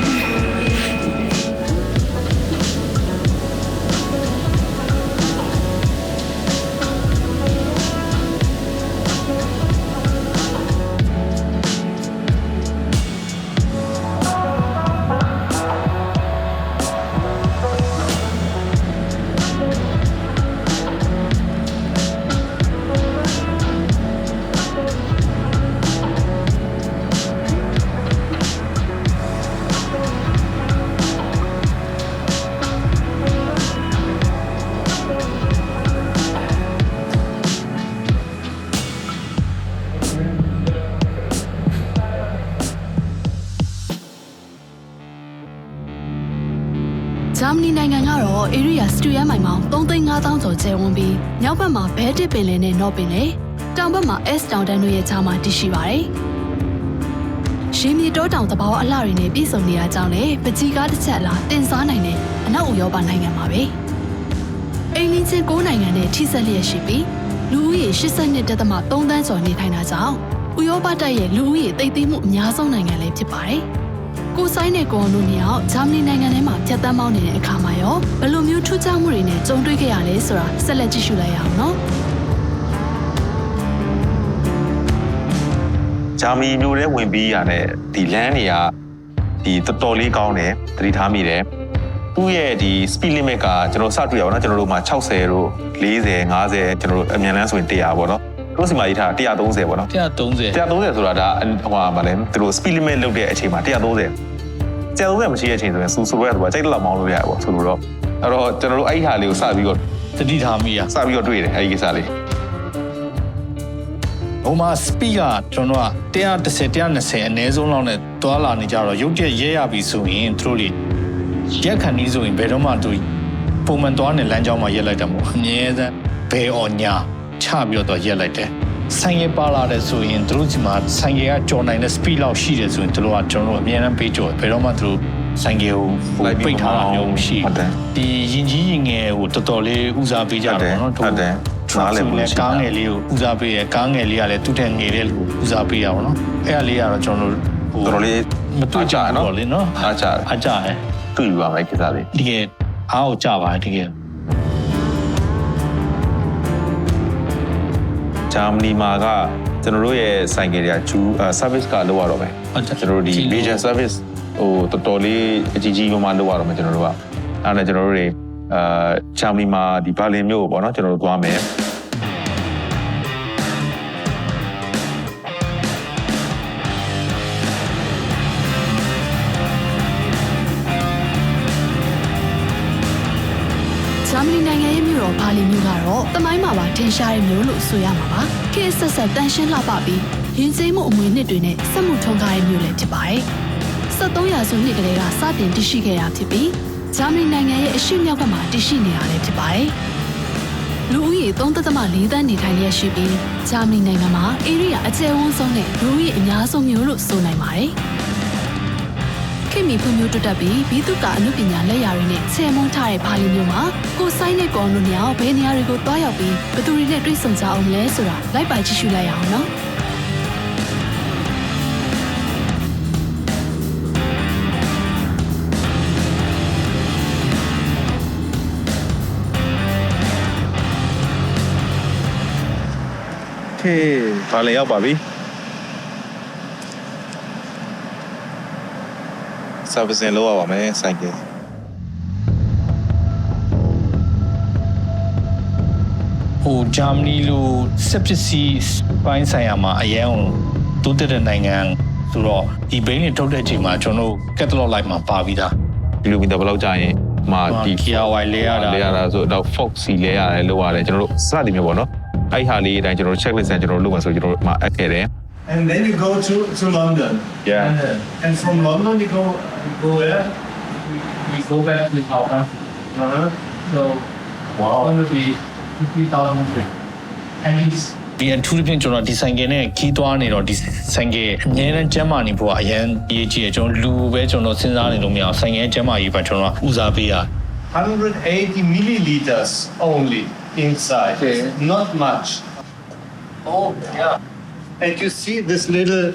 ဂျာမနီနိုင်ငံကတော့ဧရိယာစတူရမိုင်ပေါင်း3,500,000 ကျော်ကျယ်ဝန်းပြီးမြောက်ဘက်မှာဘဲတစ်ပင်လယ်နဲ့နော့ပင်လယ်တောင်ဘက်မှာ S တောင်တန်းတို့ရဲ့ခြားမှာတည်ရှိပါတယ်။ရှေးမြေတောတောင်သဘာဝအလှတွေနဲ့ပြည့်စုံနေတာကြောင့်လည်းပကြီးကားတစ်ချက်အလားတင်စားနိုင်တဲ့အနောက်ဥရောပနိုင်ငံမှာပဲ။အိမ်နီးချင်း9နိုင်ငံနဲ့ထိစပ်လျက်ရှိပြီးလူဦးရေ82.3 သန်းကျော်နေထိုင်တာကြောင့်ဥရောပတိုက်ရဲ့လူဦးရေသိပ်သည်းမှုအများဆုံးနိုင်ငံလည်းဖြစ်ပါတယ်။ကိုဆိုင်နဲ့ကိုအောင်တို့မြောက်ဂျာမနီနိုင်ငံထဲမှာဖြတ်သန်းမောင်းနေတဲ့အခါမှာရောဘယ်လိုမျိုးထူးခြားမှုတွေနဲ့ကြုံတွေ့ခဲ့ရလဲဆိုတာဆက်လက်ကြည့်ရှုလိုက်ရအောင်နော်ဂျာမနီမျိုးထဲဝင်ပြီးရတဲ့ဒီလမ်းတွေကဒီတော်တော်လေးကောင်းတယ်သတိထားမိတယ်သူ့ရဲ့ဒီ speed limit ကကျွန်တော်စတွေ့ရပါတော့ကျွန်တော်တို့မှာ60တို့40 50ကျွန်တော်တို့အမြန်လမ်းဆိုရင်100ပေါ့နော်တို့စီမှာရေးထား130ပေါ့နော်130ဆိုတာဒါဟိုမှာလည်းသူတို့ speed limit လုပ်တဲ့အချိန်မှာ130မရှိတဲ့အချိန်ဆိုရင်ဆိုလိုရတော့ကြိုက်လောက်မောင်းလို့ရတယ်ပေါ့ဆိုလိုတော့အဲ့တော့ကျွန်တော်တို့အဲ့ဒီဟာလေးကိုစပြီးတော့တတိထားမိရစပြီးတော့တွေ့တယ်အဲ့ဒီကိစ္စလေးဟိုမှာ speed ကကျွန်တော်က110 120အနည်းဆုံးလောက်နဲ့တွာလာနေကြတော့ရုပ်တရက်ရဲရပြီဆိုရင်သူတို့တွေရက်ခဏီးဆိုရင်ဘယ်တော့မှသူပုံမှန်တွားနေလမ်းကြောင်းမှာရက်လိုက်တာမဟုတ်အမြဲတမ်းဘယ်အော်ညာချပြီးတော့ရက်လိုက်တယ်ဆိုင်ရပါလာတဲ့ဆိုရင်တို့ဒီမှာဆိုင်ရကကြော်နိုင်တဲ့ speed လောက်ရှိတယ်ဆိုရင်တို့ကကျွန်တော်တို့အများအားပေးကြော်ဘယ်တော့မှတို့ဆိုင်ရကိုပိတ်ထားတာမျိုးမရှိဒီရင်ကြီးရင်ငယ်ကိုတော်တော်လေးဦးစားပေးကြတယ်နော်တို့နားလည်မှုကားငယ်လေးကိုဦးစားပေးရကားငယ်လေးကလည်းသူ့ထက်ငယ်တဲ့လူဦးစားပေးရပါတော့အဲ့ဒါလေးကတော့ကျွန်တော်တို့တော်တော်လေးမတွေ့ကြတော့လေနော်အားကြတယ်တွေ့ယူပါမယ်ကိစ္စလေးတကယ်အားကိုကြပါတယ်တကယ်ဂျာမနီမှာကကျွန်တော်တို့ရဲ့ဆိုင်ကယ်တွေကဂျူး service ကလောက်ရတော့မယ်ကျွန်တော်တို့ဒီ major service ဟိုတော်တော်လေးအကြီးကြီးမှလောက်ရတော့မယ်ကျွန်တော်တို့ကအဲ့ဒါကျွန်တော်တို့တွေဂျာမနီမှာဒီဘာလင်မြို့ပေါ့နော်ကျွန်တော်တို့သွားမယ်ဂျာမနီနိုင်ငံရဲ့မြို့တော်ဘာလင်မြို့ကတော့တမိုင်းမှာပါထင်ရှားတဲ့မြို့လို့ဆိုရမှာပါ။ခေတ်ဆက်ဆက်တန်ရှင်းလှပပြီးယဉ်ကျေးမှုအမွေနှစ်တွေနဲ့စက်မှုထုံးကားတဲ့မြို့လည်းဖြစ်ပါတယ်။73ရာစုနှစ်ကလေးကစတင်တည်ရှိခဲ့တာဖြစ်ပြီးဂျာမနီနိုင်ငံရဲ့အရှေ့မြောက်ဘက်မှာတည်ရှိနေတာလည်းဖြစ်ပါတယ်။လူဦးရေ3.4 သန်းနေထိုင်ရရှိပြီးဂျာမနီနိုင်ငံမှာဧရိယာအကျယ်ဝန်းဆုံးနဲ့လူဦးရေအများဆုံးမြို့လို့ဆိုနိုင်ပါတယ်။ခေ မီဖွံ့ဖြိုးတိုးတက်ပြီးဘီသူကအမှုပညာလက်ရာတွေနဲ့ဆယ်မွန်းထားတဲ့ဘာလီမျိုးမှာကိုဆိုင်နဲ့ကောင်တို့များဘယ်နေရာတွေကိုတွားရောက်ပြီးဘသူတွေနဲ့တွေ့ဆုံကြအောင်လဲဆိုတာလိုက်ပါကြည့်ရှုလိုက်ရအောင်နော်ဟေးဘာလဲရောက်ပါပြီ servicing လုပ်ရပါမယ်ဆိုင်ကယ်ဂျာမနီလိုစက်ပစ္စည်းပိုင်းဆိုင်ရာမှာအရင်တိုးတက်တဲ့နိုင်ငံဆိုတော့ဒီဘိန်းတွေထုတ်တဲ့အချိန်မှာကျွန်တော်တို့ catalog လိုက်မှာပါပြီးသားကီလိုမီတာဘယ်လောက်ကြာရင်ဒီ Kyaw Win လဲရတာဆိုတော့ Fox စီလဲရတယ်လို့ရတယ်ကျွန်တော်တို့စသည်မျိုးပေါ့နော်အဲ့ဟာလေးအတိုင်းကျွန်တော် checklist နဲ့ကျွန်တော်လုပ်မှာဆိုကျွန်တော်မှအပ်ခဲ့တယ် And then you go to London. Yeah. And from London you go where? We go back to South Africa. So it's going to be 50,000. And it's ဒီအထူးသဖြင့်ကျွန်တော်ဒီဆိုင်ကယ်နဲ့ခီးသွားနေတော့ဒီဆိုင်ကယ်အငြင်းနဲ့ကျန်းမာနေဖို့ကအရင်ရေးကြည့်ရကျွန်တော်လူပဲကျွန်တော်စဉ်းစားနေလို့မရအောင်ဆိုင်ကယ်ကျန်းမာရေးပဲကျွန်တော်ဦးစားပေးရ 180 milliliters only inside. Okay. Not much. oh yeah. And you see this little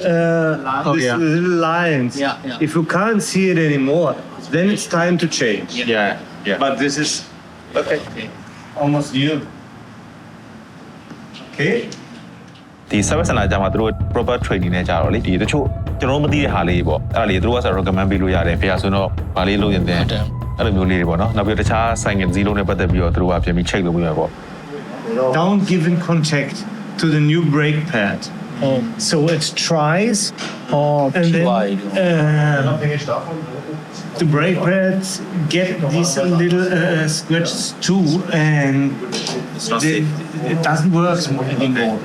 little lines. Yeah. If you can't see it anymore, then it's time to change. yeah But this is okay. Almost new. Okay. ဒီ service center ကြာမှာသူတို့ proper training နဲ့ကြာတော့လေဒီတချို့ကျွန်တော်မသိတဲ့ဟာလေးပေါ့အဲ့ဒါလေးသူတို့ကဆို recommend ပေးလို့ရတယ်ဖေရဆိုတော့ဗာလေးလုပ်ရင်တဲ့အဲ့လိုမျိုးလေးတွေပေါ့နော်နောက်ပြီးတခြားဆိုင်ကယ်0နဲ့ပတ်သက်ပြီးတော့သူတို့ကပြန်ပြီး check လုပ်ပြီးရပေါ့ Don't give in contact to the new brake pad. So it tries and then the brake pads get these little scratches too, and it doesn't work anymore.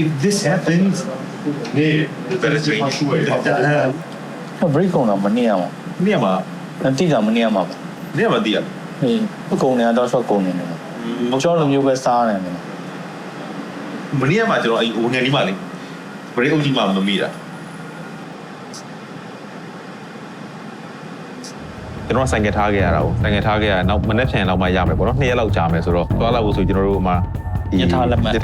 If this happens, better change break ကုန်တာမနေရမှာ နေရာမှာ တိတာမနေရမှာ နေရာမှာတည်ရ ဟေးကုန်နေတာတော့ဆော့ကုန်နေတယ်ကျွန်တော်လိုမျိုးပဲစားနေတယ် မနေရာမှာကျွန်တော်အဲ့ဟိုနေဒီမှာလေ break အုပ်ကြီးမှာမမိတာကျွန်တော်ဆိုင်ကယ်ထားခဲ့ရတာကိုဆိုင်ကယ်ထားခဲ့ရနောက်မနေ့ပြန်လောက်မှရမယ်ပေါ့နော်2ရက်လောက်ကြာမယ်ဆိုတော့သွားလောက်ဆိုကျွန်တော်တို့မှာယထာလက်မှတ်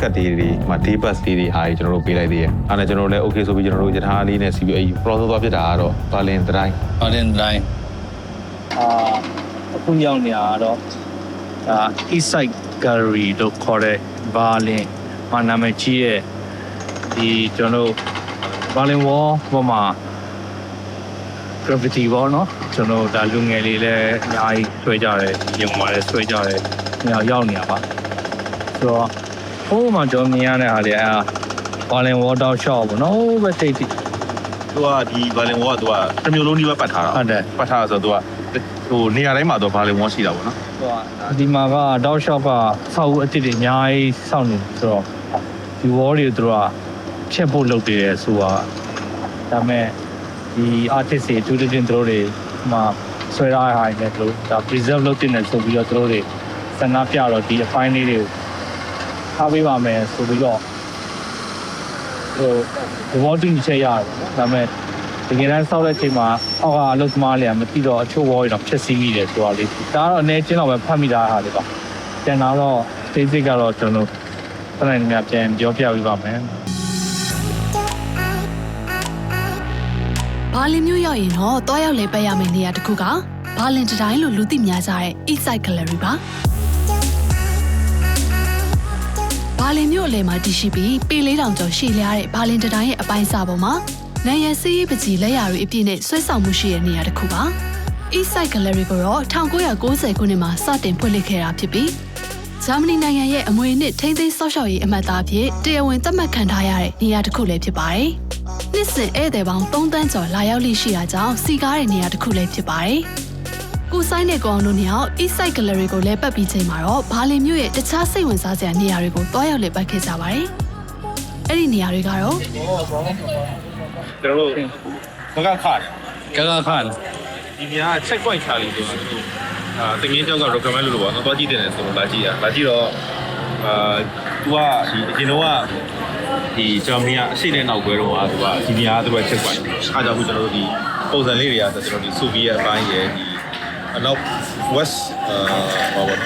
ကတ်တွေမှာ day bus တွေဟာကျွန်တော်တို့ပေးလိုက်သေးတယ်အဲ့ဒါကျွန်တော်တို့လည်း okay ဆိုပြီးကျွန်တော်တို့ယထာလေးနဲ့စီးပြီးအဲ့ process သွားဖြစ်တာကတော့ဘာလင်တိုင်း အခုရောက်နေတာတော့East Side Gallery လို့ခေါ်တဲ့ဘာလင်မှာနာမည်ကြီးရဲ့ဒီကျွန်တော်ဘာလင် wall ပေါ်မှာ graffiti ပေါ့နော်ကျွန်တော်ဒါလူငယ်လေးလည်းအများကြီးဆွဲကြတယ်ရုံမှာလည်းဆွဲကြတယ်ညရောက်နေရပါဆိုတော့ဟိုမှာကျွန်တော်မြင်ရတဲ့ဟာတွေဘာလင် wall down shop ပေါ့နော်ဟိုပဲတိတ်တိတ် သူကဒီဘာလင်ဝါသူကတစ်မျိုးလုံးဒီဘက်ပတ်ထားတာဟုတ်တယ်ပတ်ထားဆိုတော့သူကဟိုနေရာတိုင်းမှာတော့ဘာလင်ဝါရှိတာပေါ့နော်ဒီမှာက down shop ကဆောက်ဦးအစ်စ်တွေအများကြီးစောင့်နေဆိုတော့ဒီ wall တွေသူတို့ကချက်ဖို့လုပ်နေတယ်ဆိုတာဒါမဲ့ဒီ artist တွေတူတူချင်းသူတို့တွေမှာဆွဲထားတဲ့ဟာတွေနဲ့သူတို့ဒါ preserve လုပ်တင်တယ်ဆိုပြီးတော့သူတို့တွေစံနာပြတော့ဒီအပိုင်းလေးတွေကိုထားပေးပါမယ်ဆိုပြီးတော့ဟို wall တင်ချက်ရတယ်ဒါမဲ့တကယ်တမ်းစောက်တဲ့ချိန်မှာအောက်ကအလုပ်သမားတွေကမသိတော့အချို့ wall တွေတော့ဖြည့်ဆည်းမိတယ်ဆိုတော့လေဒါကတော့အနေချင်းတော့ပဲဖတ်မိတာဟာတွေပါကျန်တော့ basic ကတော့ကျွန်တော်တနိုင်များပြန်ပြောပြပေးပါမယ်ဘာလင်မျိုးရောက်ရင်တော့တွားရောက်လေပတ်ရမယ့်နေရာတစ်ခုကဘာလင်တတိုင်းလို့လူသိများကြတဲ့ East Side Gallery ပါဘာလင်မျိုးအလယ်မှာတည်ရှိပြီးပေ4000ကျော်ရှည်လျားတဲ့ဘာလင်တတိုင်းရဲ့အပိုင်းစာပေါ်မှာနိုင်ရစီးရေးပကြီးလက်ရာတွေအပြည့်နဲ့ဆွဲဆောင်မှုရှိတဲ့နေရာတစ်ခုပါ East Side Gallery ကိုတော့1990ခုနှစ်မှာစတင်ဖွင့်လှစ်ခဲ့တာဖြစ်ပြီးဂျာမနီနိုင်ငံရဲ့အမွေအနှစ်ထိန်းသိမ်းစောင့်ရှောက်ရေးအမှတ်အသားအဖြစ်တရားဝင်သတ်မှတ်ခံထားရတဲ့နေရာတစ်ခုလည်းဖြစ်ပါတယ်။နှစ်စဉ်ဧည့်သည်ပေါင်း3တန်းကျော်လာရောက်လိရှိတာကြောင့်စီကားတဲ့နေရာတစ်ခုလည်းဖြစ်ပါတယ်။ကိုဆိုင်နဲ့ကောင်တို့ညောင် East Side Gallery ကိုလည်းပတ်ပြီးချိန်မှာတော့ဘာလင်မြို့ရဲ့တခြားစိတ်ဝင်စားစရာနေရာတွေကိုတွားရောက်လေပတ်ခဲ့ကြပါတယ်။အဲ့ဒီနေရာတွေကတော့ကျွန်တော်တို့ကခါဒီနေရာ check point ချာလေးဆိုတာသူတကယ်ကြောက်က recommend လို့ပေါ့နော်တွားကြည့်တယ်ဆိုတော့လာကြည့်တော့သူကဒီအရင်တော့ဒီဂျာမနီကအရှိတဲ့နောက်ကွဲတော့သူကဒီနေရာသူက check point အားကြောင့်ကျွန်တော်တို့ဒီ ပုံစံလေးတွေကဆိုကျွန်တော်ဒီဆိုဗီယက်အပိုင်းရဲ့ဒီအနောက် West ဟောပါတော့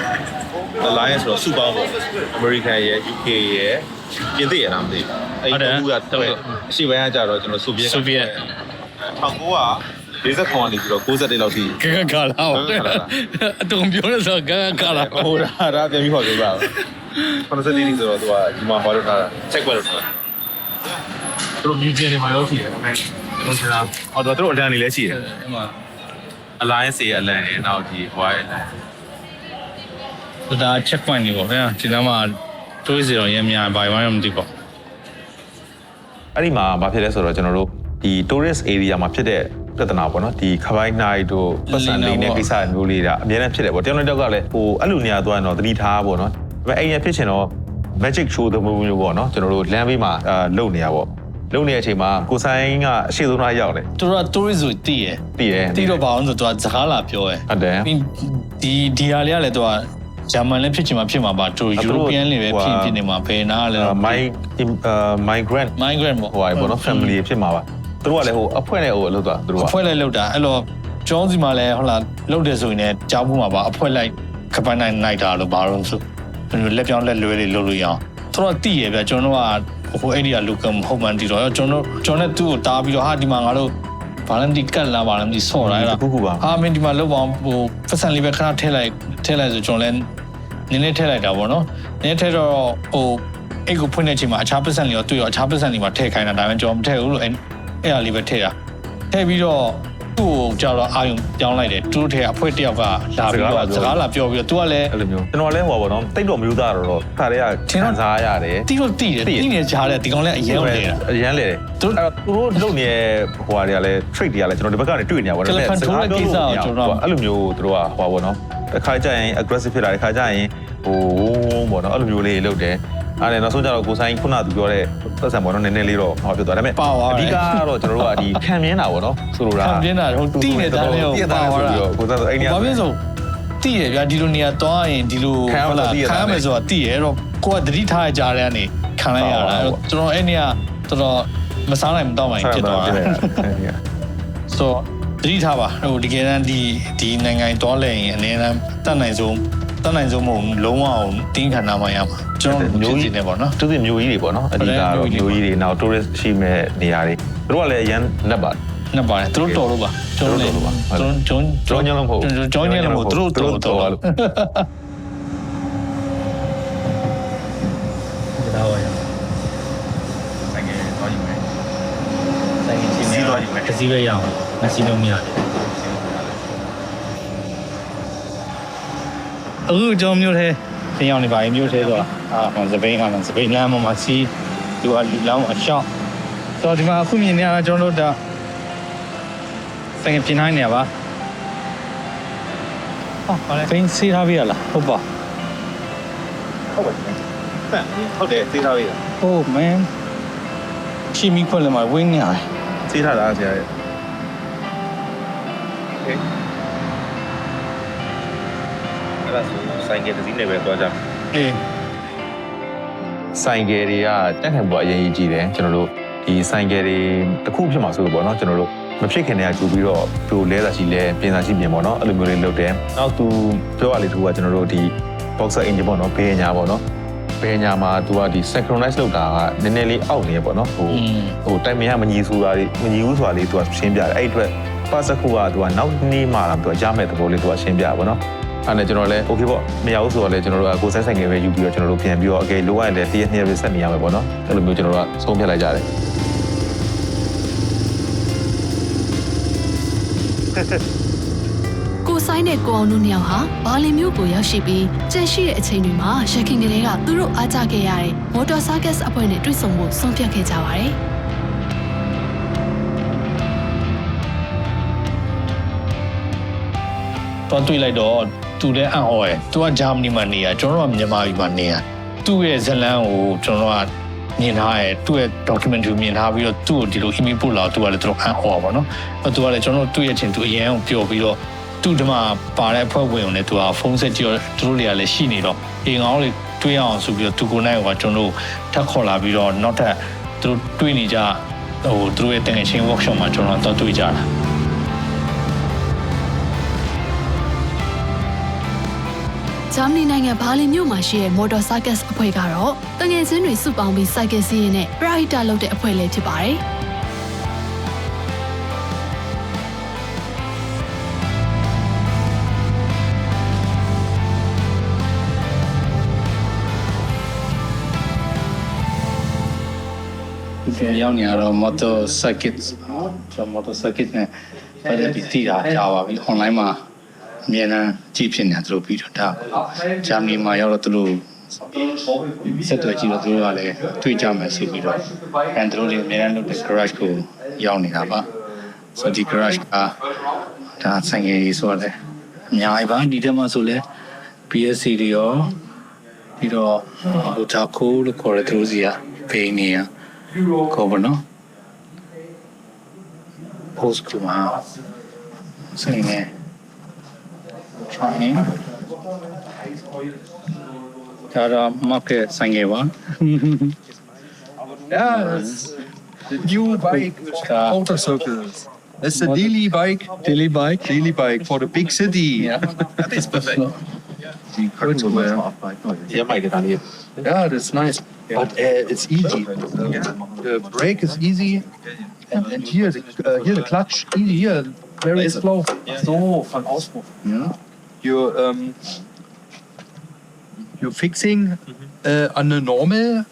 Alliance ဆိုတော့စုပေါင်းပေါ့ American ရဲ့ UK ရဲ့ပြင်သစ်ရဲ့နားမသိဘူးအဲ့ဒီကူကတော့အရှိပိုင်းကကြတော့ကျွန်တော်ဆိုဗီယက်1940ခွန်ကနေပြီးတော့61လောက်ထိ ကဲကလာအတုံပြောရဆိုကဲကလာ ဟိုဒါပြန်ပြီးဟောပြောပါဦး80တိဆိုတော့သူကဒီမှာဟောလို့ထားတာ check ွက်လို့ထားတာ သူတို့မြူဇီယံတွေမှာရောက်ရှိတယ်ကျွန်တော်ဆိုတာ ဟောတော့သူတို့အလံတွေလည်းရှိတယ် အဲ့မှာ Alliance ရဲ့အလံတွေနောက်ဒီဟိုရဲ့ ဒါ check point တွေပေါ့ဗျာဒီနားမှာတွေးစီတော့ရမ်းများဘာမှမသိပါဘူး အဲ့ဒီမှာဘာဖြစ်လဲဆိုတော့ကျွန်တော်တို့ဒီ tourist area မှာဖြစ်တဲ့ပြဿနာပေါ့နော်ဒီခပိုင်းနိုင်တို့ပတ်စံလေးနဲ့ကိစ္စမျိုးလေးဒါအများနဲ့ဖြစ်တယ်ပေါ့တယောက်နဲ့တယောက်ကလည်းဟိုအဲ့လိုနေရာသွားရင်တော့သတိထားပေါ့နော်ဒါပေမဲ့အဲ့ရဖြစ်ချင်တော့ magic show သမျိုးမျိုးပေါ့နော်ကျွန်တော်တို့လမ်းဘေးမှာလုံနေရပေါ့လုံနေတဲ့အချိန်မှာကိုဆိုင်ကအရှိဆုံးသားရောက်တယ် သူတို့က tourist ဆိုတည်ရယ်တည်တော့ဘာအောင်ဆိုတော့စကားလာပြောရယ် ဟုတ်တယ် ဒီဟာလေးကလည်းသူကဂျာမန်လည်းဖြစ်ချင်မှာဖြစ်မှာပါသူယူရိုပီယန်လည်းပဲဖြစ်နေမှာဘယ်နာလဲ migrant ပေါ့ ဟိုပေါ့နော် family ဖြစ်မှာပါသူတို့ကလည်းဟိုအဖွဲ့နဲ့ဟိုလောက်သွားသူတို့က အဖွဲ့လိုက်လောက်တာအဲ့တော့ကျောင်းစီမှာလည်းဟုတ်လားလောက်တယ်ဆိုရင်လည်းကြားဖို့မှာပါအဖွဲ့လိုက်ခပန်းနိုင်တာလို့ဘာလို့ဆိုလက်ပြောင်းလက်လွဲလေးလုပ်လို့ရအောင်သူတို့တည်ရဗျကျွန်တော်ကဟိုအဲ့ဒီကလူကမဟုတ်မှန်းတည်တော့ကျွန်တော်နဲ့သူ့ကိုတားပြီးတော့ဟာဒီမှာငါတို့ဘာလဲမသိကတ်လာဘာလဲမသိဆော့လာအဲ့ဒါဟာမင်းဒီမှာလောက်အောင်ဟိုပတ်စံလေးပဲခဏထည့်လိုက်ဆိုကျွန်တော်လည်းနည်းနည်းထည့်လိုက်တာပေါ့နော်နည်းထည့်တော့ဟိုအဲ့ကိုဖွင့်တဲ့အချိန်မှာအခြားပတ်စံလေးရောတွေ့ရောအခြားပတ်စံလေးမှာထည့်ခိုင်းတာဒါပေမဲ့ကျွန်တော်မထည့်ဘူးလို့အဲ့ဟာလေးပဲထည့်တာထည့်ပြီးတော့သူ့ကိုကြောက်တော့အာယုံပြောင်းလိုက်တယ်သူတို့ထဲအဖွဲတယောက်ကလာပြီးတော့စကားလာပြောပြီးတော့သူကလည်းအဲ့လိုမျိုးကျွန်တော်လည်းဟောပါတော့တိတ်တော့မယူသားတော့ခါတည်းကထင်စားရတယ်တီးတော့တီးနေကြတယ်ဒီကောင်လည်းအရန်လေတာအရန်လေတယ်သူတို့လုံနေတဲ့ဟိုဟာတွေကလည်း trick တွေကလည်းကျွန်တော်ဒီဘက်ကနေတွေ့နေရပါတော့စကားပြောလို့အဲ့လိုမျိုးသူတို့ကဟောပါတော့တစ်ခါကျရင် aggressive ဖြစ်လာတစ်ခါကျရင်ဟိုပေါ့နော်အဲ့လိုမျိုးလေးလုပ်တယ်အဲ့ဒါနောက်ဆုံးကျတော့ကိုဆိုင်ခုနကသူပြောတဲ့သက်ဆံပေါ့နော်နည်းနည်းလေးတော့ဟောဖြစ်သွားဒါပေမဲ့အဓိကတော့ကျွန်တော်တို့ကဒီခံမြင်တာပေါ့နော်ဆိုလိုတာခံမြင်တာဟိုတီးနေတာလည်းဟိုပါသွားတာကိုစားဆိုအဲ့နေရာဘာဖြစ်လို့တီးရဗျာဒီလိုနေရာသွားရင်ဒီလိုဟုတ်လားခံရမယ်ဆိုတာတီးရတော့ကိုကသတိထားကြတဲ့ကနေခံလိုက်ရတာကျွန်တော်အဲ့နေရာတော်တော်မစားနိုင်မတော့မှဖြစ်သွားတာဆိုသတိထားပါဟိုတကယ်တမ်းဒီနိုင်ငံတော်လည်းရင်အနေနဲ့တတ်နိုင်ဆုံးမဟုတ်လုံးဝအောင်တင်းခံနာမှရမှာကျွန်တော်မျိုးကြီးနေပေါ့နော်သူမျိုးကြီးတွေပေါ့နော်အဓိကတော့မျိုးကြီးတွေနောက် tourist ရှိမဲ့နေရာတွေသူတို့ကလည်းအရန်နှက်ပါတယ်သူတို့တော်လို့ပါကျွန်တော်တို့ပါကျွန်တော်ညလုံးမဟုတ်ကျွန်တော်ညလုံးမဟုတ်သူတို့တော်လို့ဒါဝါရဆိုင်ကတော့ယူမယ်ဆိုင်ချင်းစီးတော့ယူမယ်တစ်စီးပဲရအောင်မစီးလို့မရတယ်အခုကျွန်တော်မျိုးထဲပြင်အောင်နေပါရင်မျိုးထဲဆိုတော့စပိန်လမ်းမှာစီးသူကလူလောင်းအရှော့ဆိုတော့ဒီမှာအခုမြင်နေရတာကျွန်တော်တို့ဒါဆိုင်ပြင်နိုင်နေပါဟုတ်လဲဖိန်းစီးထားပြီလားဟုတ်ပါဟုတ်တယ်သိထားပြီလား Oh man ချီမီခွက်လည်းမဝင်းနေရတယ်သိထားတာဆရာရဲ့အဲ့ဒါဆိုဆိုင်ကယ်တစ်စီးနဲ့ပဲသွားကြအေးဆိုင်ကယ်တွေကတက်ခံပေါ်အရင်ကြီးတယ်ကျွန်တော်တို့ဒီဆိုင်ကယ်တွေတစ်ခုဖြစ်မှာဆိုလို့ပေါ့နော်ကျွန်တော်တို့မဖြစ်ခင်တည်းကကြိုပြီးတော့သူလဲတာရှိလဲပြင်တာရှိပြင်ပေါ့နော်အဲ့လိုမျိုးလေးလုပ်တယ်နောက်သူပြောရလေသူကကျွန်တော်တို့ဒီ boxer engine ပေါ့နော်ဘေးညာပေါ့နော်ဘေးညာမှာသူကဒီ synchronize လုပ်တာကနည်းနည်းလေးအောက်နေပေါ့နော်ဟိုတိုင်မင်ကမညီဘူးဆိုတာလေးသူကရှင်းပြတယ်အဲ့အတွက်ပတ်စခုကသူကနောက်နေ့မှလာသူကကြားမဲ့သဘောလေးသူကရှင်းပြပါပေါ့နော်အဲ့နဲ့ကျွန်တော်လည်း okay ပေါ့မရဘူးဆိုတော့လည်းကျွန်တော်တို့ကကိုယ်ဆိုင်ငယ်ပဲယူပြီးတော့ကျွန်တော်တို့ပြန်ပြီးတော့ okay လိုအပ်ရင်လည်းတရက်နှစ်ရက်ပဲဆက်နေရမယ်ပေါ့နော်အဲ့လိုမျိုးကျွန်တော်တို့ကဆုံးဖြတ်လိုက်ကြတယ်ကိုဆိုင်နဲ့ကိုအောင်တို့နှစ်ယောက်ဟာဘာလီမျိုးကိုရောက်ရှိပြီးကြန့်ရှိတဲ့အချိန်တွေမှာရခင်ကလေးကသူတို့အားကြခဲ့ရတဲ့ Motorcircus အဖွဲ့နဲ့တွေ့ဆုံမှုဆုံးဖြတ်ခဲ့ကြပါတယ်တော့တွေ့လိုက်တော့သူလည်းအံ့ဩရယ်သူကဂျာမနီမှာနေရကျွန်တော်တို့ကမြန်မာပြည်မှာနေရသူ့ရဲ့ဇလန်းကိုကျွန်တော်တို့ကမြင်ထားရယ်သူ့ရဲ့ documentary မြင်ထားပြီးတော့သူ့ကိုဒီလို email ပို့လာသူကလည်းတော်တော်အံ့ဩပါဘောနော်သူကလည်းကျွန်တော်တို့တွေ့ရချင်းသူအရင်အောင်ပျော်ပြီးတော့သူ့ဒီမှာပါတဲ့အဖွဲ့ဝင်တွေသူကဖုန်းဆက်ကြည့်တော့သူတို့တွေကလည်းရှိနေတော့အေးငေါင်းလေးတွေ့အောင်ဆိုပြီးတော့သူကိုနိုင်ကကျွန်တော်တို့ထပ်ခေါ်လာပြီးတော့နောက်ထပ်သူတို့တွေ့နေကြဟိုသူတို့ရဲ့တငယ်ချင်း workshop မှာကျွန်တော်တို့တွေ့ကြတာ ဂျာမနီနိုင်ငံဘာလင်မြို့မှာရှိတဲ့ Motorcircus အဖွဲ့ကတော့တငယ်ချင်းတွေစုပေါင်းပြီး cycle စီးရင်နဲ့ပရိုက်တာလုပ်တဲ့အဖွဲ့လေးဖြစ်ပါတယ်ရောက်နေတော့ Motorcircus ကျွန်တော် Motorcircus နဲ့ပတ်သက်ပြီးသိတာကြားပါပြီ online မှာအမြဲတမ်းကြည့်ဖြစ်နေသူတို့ပြီးတော့ဒါဂျာမနီမှာရောက်တော့သူတို့ဆက်သွယ်ကြည့်တော့သူတို့ကလည်းတွေ့ကြမယ်ဆိုပြီးတော့သူတို့လည်းအမြဲတမ်းလုပ်တဲ့ garage ကိုရောက်နေတာပါဆိုဒီ garage ကဒါဆိုင်ကြီးဆိုတော့အများကြီးပါဒီထဲမှာဆိုလဲ PSC တွေရောပြီးတော့ Motourlogue လို့ခေါ်တဲ့သူတို့စီကဖေးနေရကောဘနော် post ကမှာဆိုင်နေ trying ဒါတော့ market ဆိုင်ငယ်ပါ Yeah, the new bike, Motorcircus. That's a daily bike. daily bike Daily bike for the big city. yeah that is perfect Yeah, that's nice. But it's easy. The brake is easy, and here the clutch easy. Here, very slow. So, von Auspuff. Yeah. You're fixing on the normal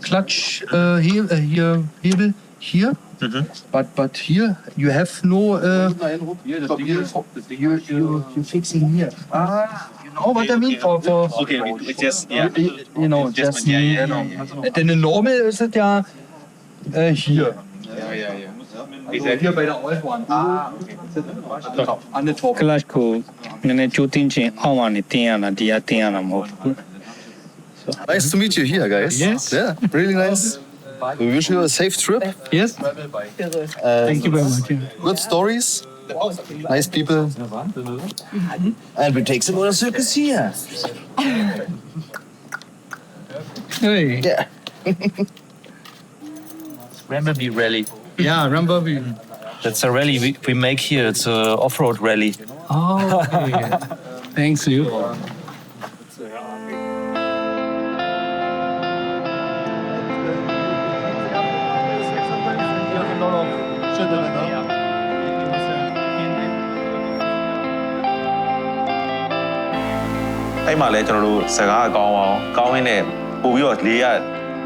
clutch hebel here. But here you have no. You're fixing here. You know what I mean? For okay we just you know just And then the normal is it ja here. Hier bei der old one. Okay. An the top. clutch ကိုနည်းနည်းကြိုးတင်ချင်းအောက်ကနေတင်ရတာဒီကတင်ရတာမဟုတ်ဘူး Nice to meet you here, guys. Yes. Yeah, really nice. We wish you a safe trip. yes thank you very much Good stories. Nice people. And we take some Motorcircus here. hey Yeah. Ramberby rally. yeah remember we That's a rally we make here. It's a off-road rally. oh okay thanks youအဲ့မှာလဲကျွန်တော်တို့စကားကောင်းအောင်ကောင်းရင်းနဲ့ပို့ပြီးတော့လေးရ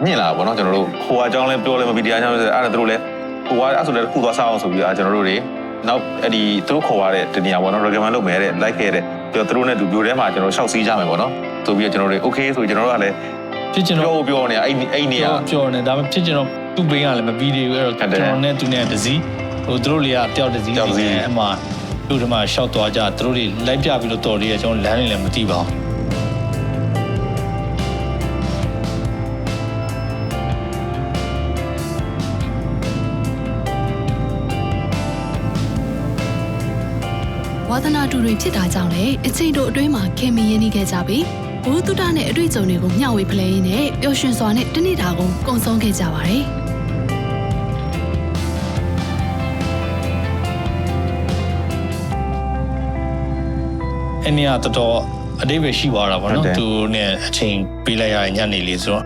ညင်လာပါတော့ကျွန်တော်တို့ဟိုအကြောင်းလဲပြောလဲမပြီးတရားကြောင်းလဲအဲ့ဒါတို့လဲဟိုကအဲ့ဆိုလဲခုသွားစားအောင်ဆိုပြီးတော့ကျွန်တော်တို့တွေနောက်အဲ့ဒီသူတို့ခေါ်ရတဲ့တနေရာပေါ့နော် recommend လုပ်မယ်တဲ့ like ခဲ့တဲ့ပြီးတော့သူတို့နဲ့တူပြိုထဲမှာကျွန်တော်ရှောက်စီးကြမယ်ပေါ့နော်ဆိုပြီးတော့ကျွန်တော်တို့ okay ဆိုပြီးကျွန်တော်တို့ကလည်းဖြစ်ချင်တော့ ပြောနေအဲ့နေရာ ပြောနေဒါပေမဲ့ဖြစ်ချင်တော့သူ့ဘေးကလည်းမပြီးသေးဘူးအဲ့တော့ကျွန်တော်နဲ့သူနဲ့တစည်းဟိုသူတို့တွေကတယောက်တစည်းနေအမှသူ့ဒီမှာရှောက်သွားကြသူတို့တွေလိုက်ပြပြီးတော့တော်လေးရကျွန်တော်လမ်းနေလည်းမသိပါဘူးဝါသနာတူတွေဖြစ်တာကြောင့်လေအချိန်တို့အတွင်းမှာခင်မင်းရင်းနှီးခဲ့ကြပြီးဘုသူတနဲ့အတွေ့အကြုံတွေကိုမျှဝေဖလှယ်ရင်းနဲ့ပျော်ရွှင်စွာနဲ့တနေ့တာကိုကုန်ဆုံးခဲ့ကြပါတယ်အဲ့နေရာတော်အတိတ်ပဲရှိသွားတာပေါ့နော်သူနဲ့အချိန်ပေးလိုက်ရညနေလေးဆိုတော့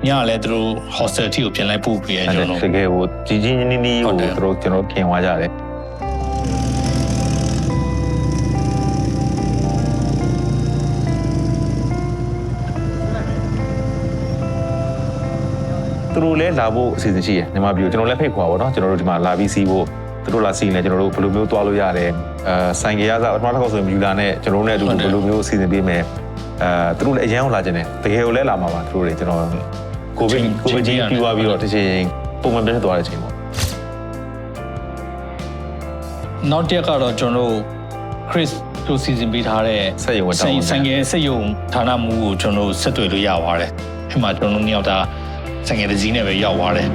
ညလည်းသူတို့ hostel တီကိုပြန်လိုက်ပို့ပြီးရကျွန်တော် တကယ်ဟိုကြီးကြီးနီးနီးဟိုသူတို့ကျွန်တော်ခင်သွားကြတယ်သူတို့လည်းလာဖို့အစီအစဉ်ရှိတယ်မြန်မာပြည်ကိုကျွန်တော်လည်းဖိတ်ခေါ်ပါတော့ကျွန်တော်တို့ဒီမှာလာပြီးစီးဖို့သူတို့လာစီးနေကျွန်တော်တို့ဘယ်လိုမျိုးသွားလို့ရတယ်ဆိုင်ကေရစားပထမတစ်ခါဆိုရင်ယူလာနဲ့ကျွန်တော်တို့နဲ့အတူတူဘယ်လိုမျိုးအစီအစဉ်ပေးမယ်သူတို့လည်းအရန်အောင်လာခြင်းတယ်တကယ်ကိုလည်းလာမှာပါသူတို့တွေကျွန်တော်ကိုဗစ်ကြီးပြီးသွားပြီးတော့တစ်ချိန်ပုံမှန်ပြည့်သွားတဲ့အချိန်ပေါ့နောက်တစ်ကတော့ကျွန်တော်တို့ Chris တို့စီစဉ်ပေးထားတဲ့ဆိုင်ငယ်စက်ရုံဌာနမှူးကိုကျွန်တော်ဆက်သွယ်လို့ရပါတယ်အဲ့မှာကျွန်တော်တို့နှစ်ယောက်သားဆိုင်ငယ်တစ်စီးနဲ့ပဲရောက်သွားတယ်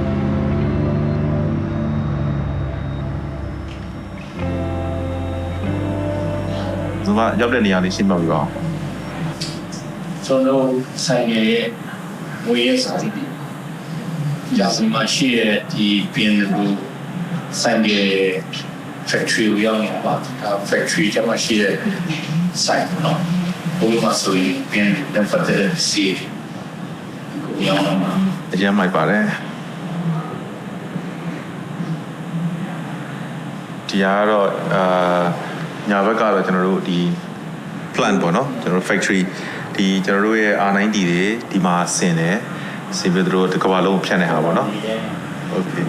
သူကရောက်တဲ့နေရာလေးရှင်းပြပြပါအောင်ကျွန်တော်ဆိုင်ငယ်ရဲ့ဝေးရစာတီရာဇဝင်ရှိတဲ့ဒီ BMW ဆိုင်ငယ် factory ကိုရောက်နေတာပါဒါ factory ထဲမှာရှိတဲ့ဆိုင်နော် ဘိုးမဆိုရင်ပြန်တက်ဖတ်တဲ့စီကိုရောင်းမှာ အရင်မိုက်ပါတယ်ဒီကတော့ညာဘက်ကတော့ကျွန်တော်တို့ဒီ plant ပေါ့နော်ကျွန်တော်တို့ factory ဒီကျွန်တော်တို့ရဲ့ R90 တွေဒီမှာဆင်တယ်ဆင်ပြီးတော့ဒီကဘာလုံးဖြတ်နေတာပေါ့နော် okay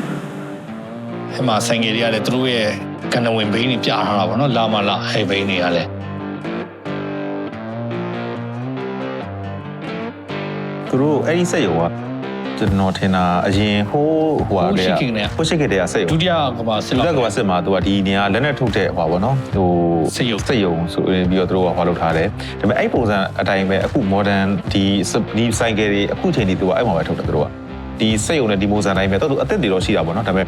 အဲ့မှာဆိုင်ငယ်တွေကလည်းသူတို့ရဲ့ကန်နဝင်ဘိန်းတွေပြထားတာပေါ့နော်လာမလာအဲ့ဘိန်းတွေကလည်းသူတို့အဲ့ဒီစက်ရုံကကျွန်တော်ထင်တာအရင်ဟိုးရှိခဲ့တဲ့စက်ရုံဒုတိယကဘာစစ်မှာသူကဒီနေရာလက်နဲ့ထုတ်တဲ့ဟိုပါပေါ့နော်ဟိုစက်ရုံဆိုပြီးတော့သူတို့ကဟောလုပ်ထားတယ်ဒါပေမဲ့အဲ့ပုံစံအတိုင်းပဲအခု modern ဒီဆိုင်ကယ်တွေအခုချိန်ဒီသူကအဲ့မှာပဲထုတ်တယ်သူတို့ကဒီစက်ရုံနဲ့ဒီပုံစံတိုင်းပဲသူအသက်တွေတော့ရှိတာပေါ့နော်ဒါပေမဲ့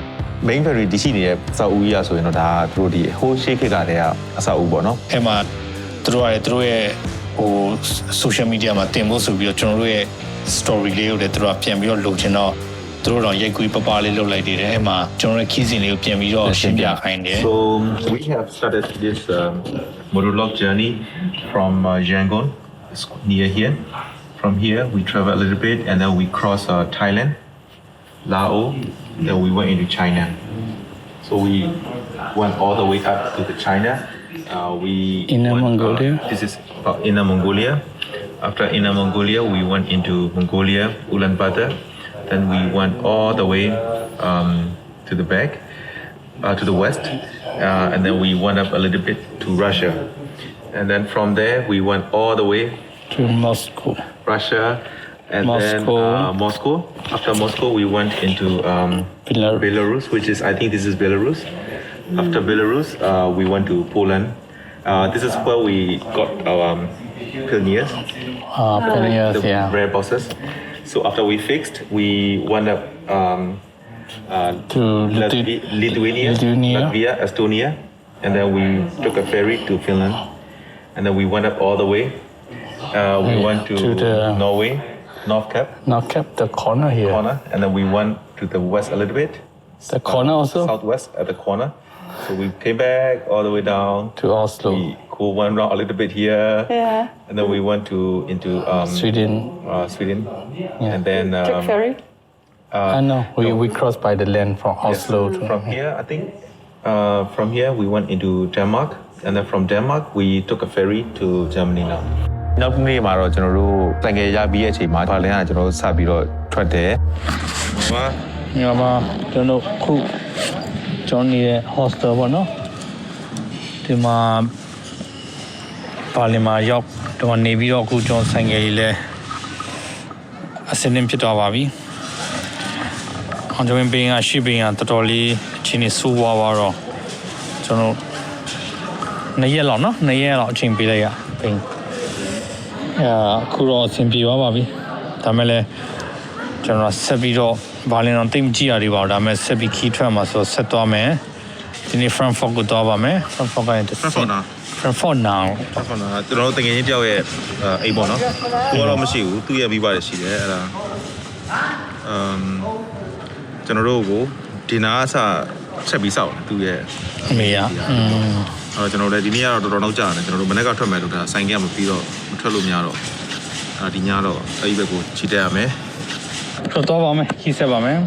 main factory ဒီရှိနေတဲ့အဆောက်အဦကြီးဆိုရင်တော့ဒါသူတို့ဒီဟိုးရှိခေတ်ကတည်းကအဆောက်အဦပေါ့နော်အဲ့မှာသူတို့ရဲ့ဟို social media မှာတင်ဖို့ဆိုပြီးတော့ကျွန်တော်တို့ရဲ့ story လေးကိုလည်းသူတို့ပြန်ပြီးတော့လုပ်ချင်တော့သူတို့တော့ရိုက်ကူးပပလေးလုပ်လိုက်သေးတယ်အဲ့မှာကျွန်တော်ရဲ့ခီးစဉ်လေးကိုပြန်ပြီးတော့ရှင်းပြခိုင်းတယ် So we have started this Motourlogue journey from Yangon near here from here we travel a little bit and then we cross Thailand Laos then we went into China so we went all the way up to the China Inner Mongolia this is Inner Mongolia After Inner Mongolia, we went into Mongolia, Ulaanbaatar. Then we went all the way to the back, to the west, and then we went up a little bit to Russia. And then from there, we went all the way to Moscow, Russia, and then Moscow. After Moscow, we went into Belarus, which is I think this is Belarus. After Belarus, we went to Poland. This is where we got our pioneers, the rare bosses. So after we fixed, we went up to Lithuania, Latvia, Estonia, and then we took a ferry to Finland, and then we went up all the way. We went to the Norway, North Cap, the corner here. And then we went to the west a little bit. The corner also? Southwest at the corner. So we came back all the way down to Oslo. We went around a little bit here. Yeah. And then we went into Sweden. And then took ferry? No, we crossed by the land from Oslo to from here, I think from here we went into Denmark and then from Denmark we took a ferry to Germany now. နောက်နေ့မှာတော့ကျွန်တော်တို့တန်ငယ်ရပြီးတဲ့အချိန်မှာဘာလင်းကကျွန်တော်တို့စပြီးတော့ထွက်တယ်။ညီမကျွန်တော်ခုကျောင်းနေတဲ့ hostel ပေါ့နော်ဒီမှာပါလီမာရောက်တော့နေပြီးတော့အခုကျွန်တော်ဆိုင်ငယ်ကြီးလဲအစင်းဖြစ်သွားပါပြီ။အောင်ကျောင်းပင်ကရှိပင်ကတော်တော်လေးအချင်းကြီးဆိုးဝါးတော့ကျွန်တော်2ရက်လောက်နော်2ရက်လောက်အချိန်ပေးလိုက်ရပင်အခုတော့အဆင်ပြေသွားပါပြီ။ဒါမဲ့လဲကျွန်တော်ဆက်ပြီးတော့ဘာလင်းတော့တိတ်မကြည့်ရသေးပါဘူးဒါမဲ့ဆက်ပြီးခီးထွက်မှာဆိုဆက်သွားမယ်ဒီနေ့ Frankfurt ကိုသွားပါမယ် Frankfurt ကနေ Frankfurt now ကျွန်တော်တို့တကယ်ချင်းတယောက်ရဲ့အိမ်ပေါ့နော်သူကတော့မရှိဘူးသူ့ရဲ့မိဘတွေရှိတယ်အဲ့ဒါကျွန်တော်တို့ကိုဒီနာအစချက်ပြီးစောက်တယ်သူ့ရဲ့အမေကအဲ့တော့ကျွန်တော်လည်းဒီနေ့ကတော့တော်တော်နောက်ကြာတယ်ကျွန်တော်တို့မနေ့ကထွက်မယ်လို့ဒါဆိုင်ကမပြီးတော့မထွက်လို့မရတော့ဒီညတော့အဲ့ဒီဘက်ကိုခြေတက်ရမယ်တော့ပါမယ်ခီးဆက်ပါမယ်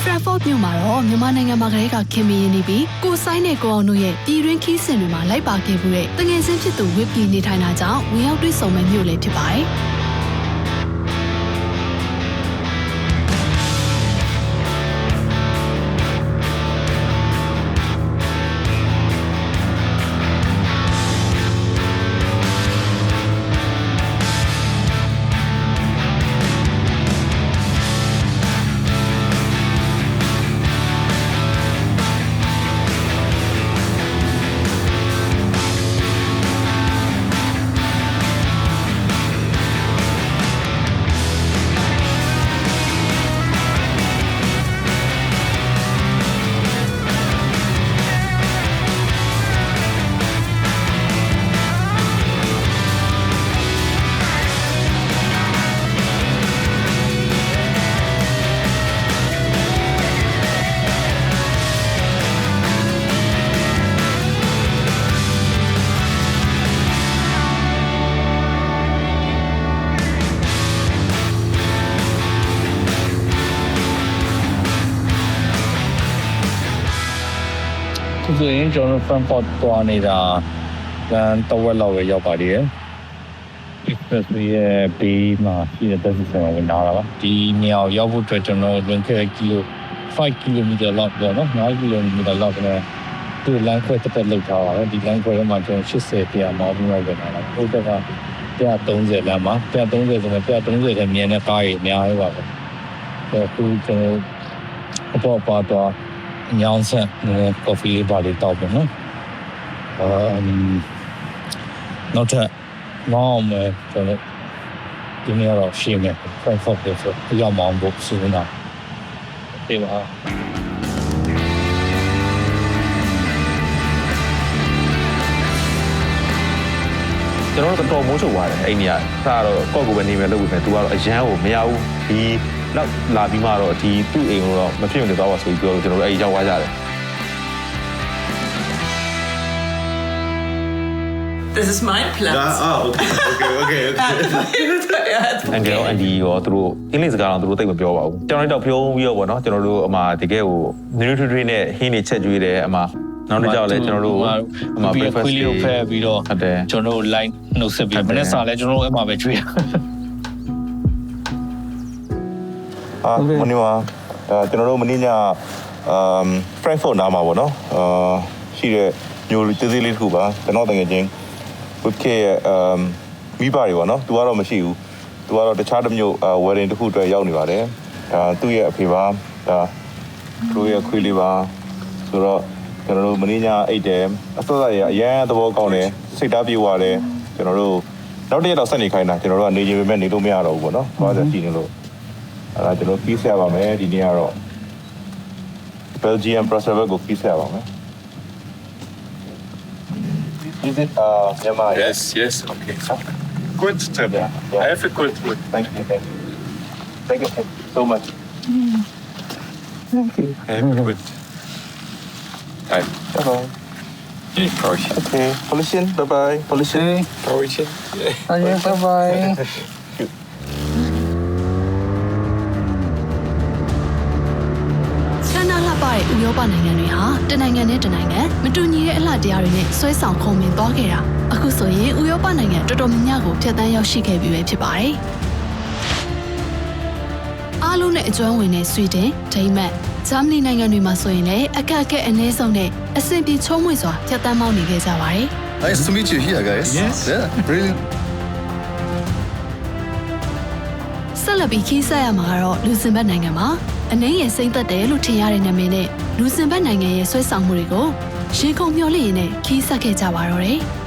Frankfurt မြို့မှာတော့မြန်မာနိုင်ငံမှာကလေးကခင်မင်းရင်းနေပြီးကိုဆိုင်နဲ့ကိုအောင်တို့ရဲ့ပြည်တွင်းခီးစဉ်တွေမှာလိုက်ပါခဲ့မှုတဲ့တငယ်ချင်းဖြစ်သူဝစ်ပြည်နေထိုင်တာကြောင့်ဝင်ရောက်တွေ့ဆုံမဲ့မြို့လည်းဖြစ်ပါတယ်။ ဆိုရင်ကျွန်တော် Frankfurt သွားနေတာတဝက်လောက်ပဲရောက်ပါသေးတယ် Expressway ရဲ့ဘေးမှာရှိတဲ့တက်စီဆန်ကိုဝင်လာတာပါဒီနေရာရောက်ဖို့အတွက်ကျွန်တော်လွန်ခဲ့တဲ့5 kilometer လောက်ပေါ့နော်5 kilometer လောက်နဲ့သူလမ်းခွဲတက်လောက်ထားပါတယ်ဒီလမ်းခွဲထဲမှာကျွန်တော်80ပြမောင်းပြီးတော့ဝင်လာတာဟုတ်ကဲ့130လမ်းမှာ130ဆိုတော့130ထဲမြင်တဲ့ကားကြီးအများကြီးပါပဲအခုကျွန်တော်အပေါ်တော့ညောင်းဆက်ကော်ဖီလေးပါလေးတောက်ပါနော်နောက်ထပ်မောင်းမယ်ကျွန်တော်ဒီနေ့တော့ရှင်းမယ် Frankfurt ဆိုရောက်မောင်းဖို့စဉ်းစားနေပါကျွန်တော်တို့တော်မိုးချုပ်သွားတယ်အဲ့နေရာဒါတော့ကော့ကိုပဲနေမယ်လို့ပဲသူကတော့အရန်ကိုမရဘူးဒီလောက်လာပြီးမှတော့ဒီသူ့အိမ်ကိုတော့မဖြစ်မနေသွားပါဆိုပြီးပြောလို့ကျွန်တော်တို့အဲ့ရောက်သွားကြတယ် This is my Platz. Okay. အန်ကယ်အန်ဒီရောသူတို့အင်္ဂလိပ်စကားတော့သူတို့သိမပြောပါဘူးကျွန်တော်တို့တော့ဖြုံးပြီးတော့ဗောနော်ကျွန်တော်တို့အမှတကယ်ကို nutritory နဲ့ဟင်းတွေချက်ကျွေးတယ်အမှနောက်တစ်ကြောက်လဲကျွန်တော်တို့အမှ breakfast ခွေးလေးကိုဖဲပြီးတော့ကျွန်တော်တို့ line နှုတ်ဆက်ပြီးမနေ့စာလဲကျွန်တော်တို့အမှပဲကျွေးမနေ့ကကျွန်တော်တို့မနေ့ညFrankfurt နားမှာဗောနော်ရှိတဲ့မျိုးသေးသေးလေးတစ်ခုပါကျွန်တော်တကယ်ချင်းဝစ်ကေမိပါတွေဗောနော်သူကတော့မရှိဘူးသူကတော့တခြားတစ်မျိုးwedding တစ်ခုအတွက်ရောက်နေပါတယ်သူ့ရဲ့အဖေပါသူ့ရဲ့ခွေးလေးပါဆိုတော့ကျွန်တော်တို့မင်းညာအိတ်တယ်အစောစောရအရန်သဘောကောင်းတယ်စိတ်ဓာတ်ပြေဝတယ်ကျွန်တော်တို့နောက်တစ်ရက်တော့ဆက်နေခိုင်းတာကျွန်တော်တို့ကနေချင်းပဲနေလို့မရတော့ဘူးဗောနော်ဘာသာကြည့်နေလို့အဲ့ဒါကျွန်တော်ပြီးဆက်ရပါမယ်ဒီနေ့ကတော့ Belgium Brussels ကိုပြီးဆက်ရပါမယ်Is it Myanmar? Yes, okay. Good trip. I have a good trip. Thank you so much. Thank you. I have a good. Bye-bye. Croatian. Okay. Pollution. Bye-bye. Pollution. Croatian. Bye-bye. ပါတဲ့ဥရောပနိုင်ငံတွေဟာတနိုင်ငံနဲ့တနိုင်ငံမတူညီတဲ့အလှတရားတွေနဲ့ဆွဲဆောင်ခုံမင်သွားခဲ့တာအခုဆိုရင်ဥရောပနိုင်ငံတော်တော်များများကိုဖျက်ဆီးရောက်ရှိခဲ့ပြီပဲဖြစ်ပါတယ်အားလုံးနဲ့အကျွမ်းဝင်တဲ့ဆွီဒင်၊ဒိန်းမတ်၊ဂျာမနီနိုင်ငံတွေမှာဆိုရင်လည်းအခက်အခဲအနည်းဆုံးနဲ့အဆင်ပြေချုံးမွေ့စွာဖျက်ဆီးမောင်းနေခဲ့ကြပါတယ် Nice to meet you here, guys. Yes. Yeah, really. ဆက်လက်ပြီးခီးဆက်ရမှာကတော့လူစင်ဘတ်နိုင်ငံမှာအနှင်းရဲ့စိမ့်သက်တယ်လို့ထင်ရတဲ့နာမည်နဲ့လူစင်ဘတ်နိုင်ငံရဲ့ဆွဲဆောင်မှုတွေကိုရေကုန်မျှော်လင့်ရင်းနဲ့ခီးဆက်ခဲ့ကြပါတော့တယ်။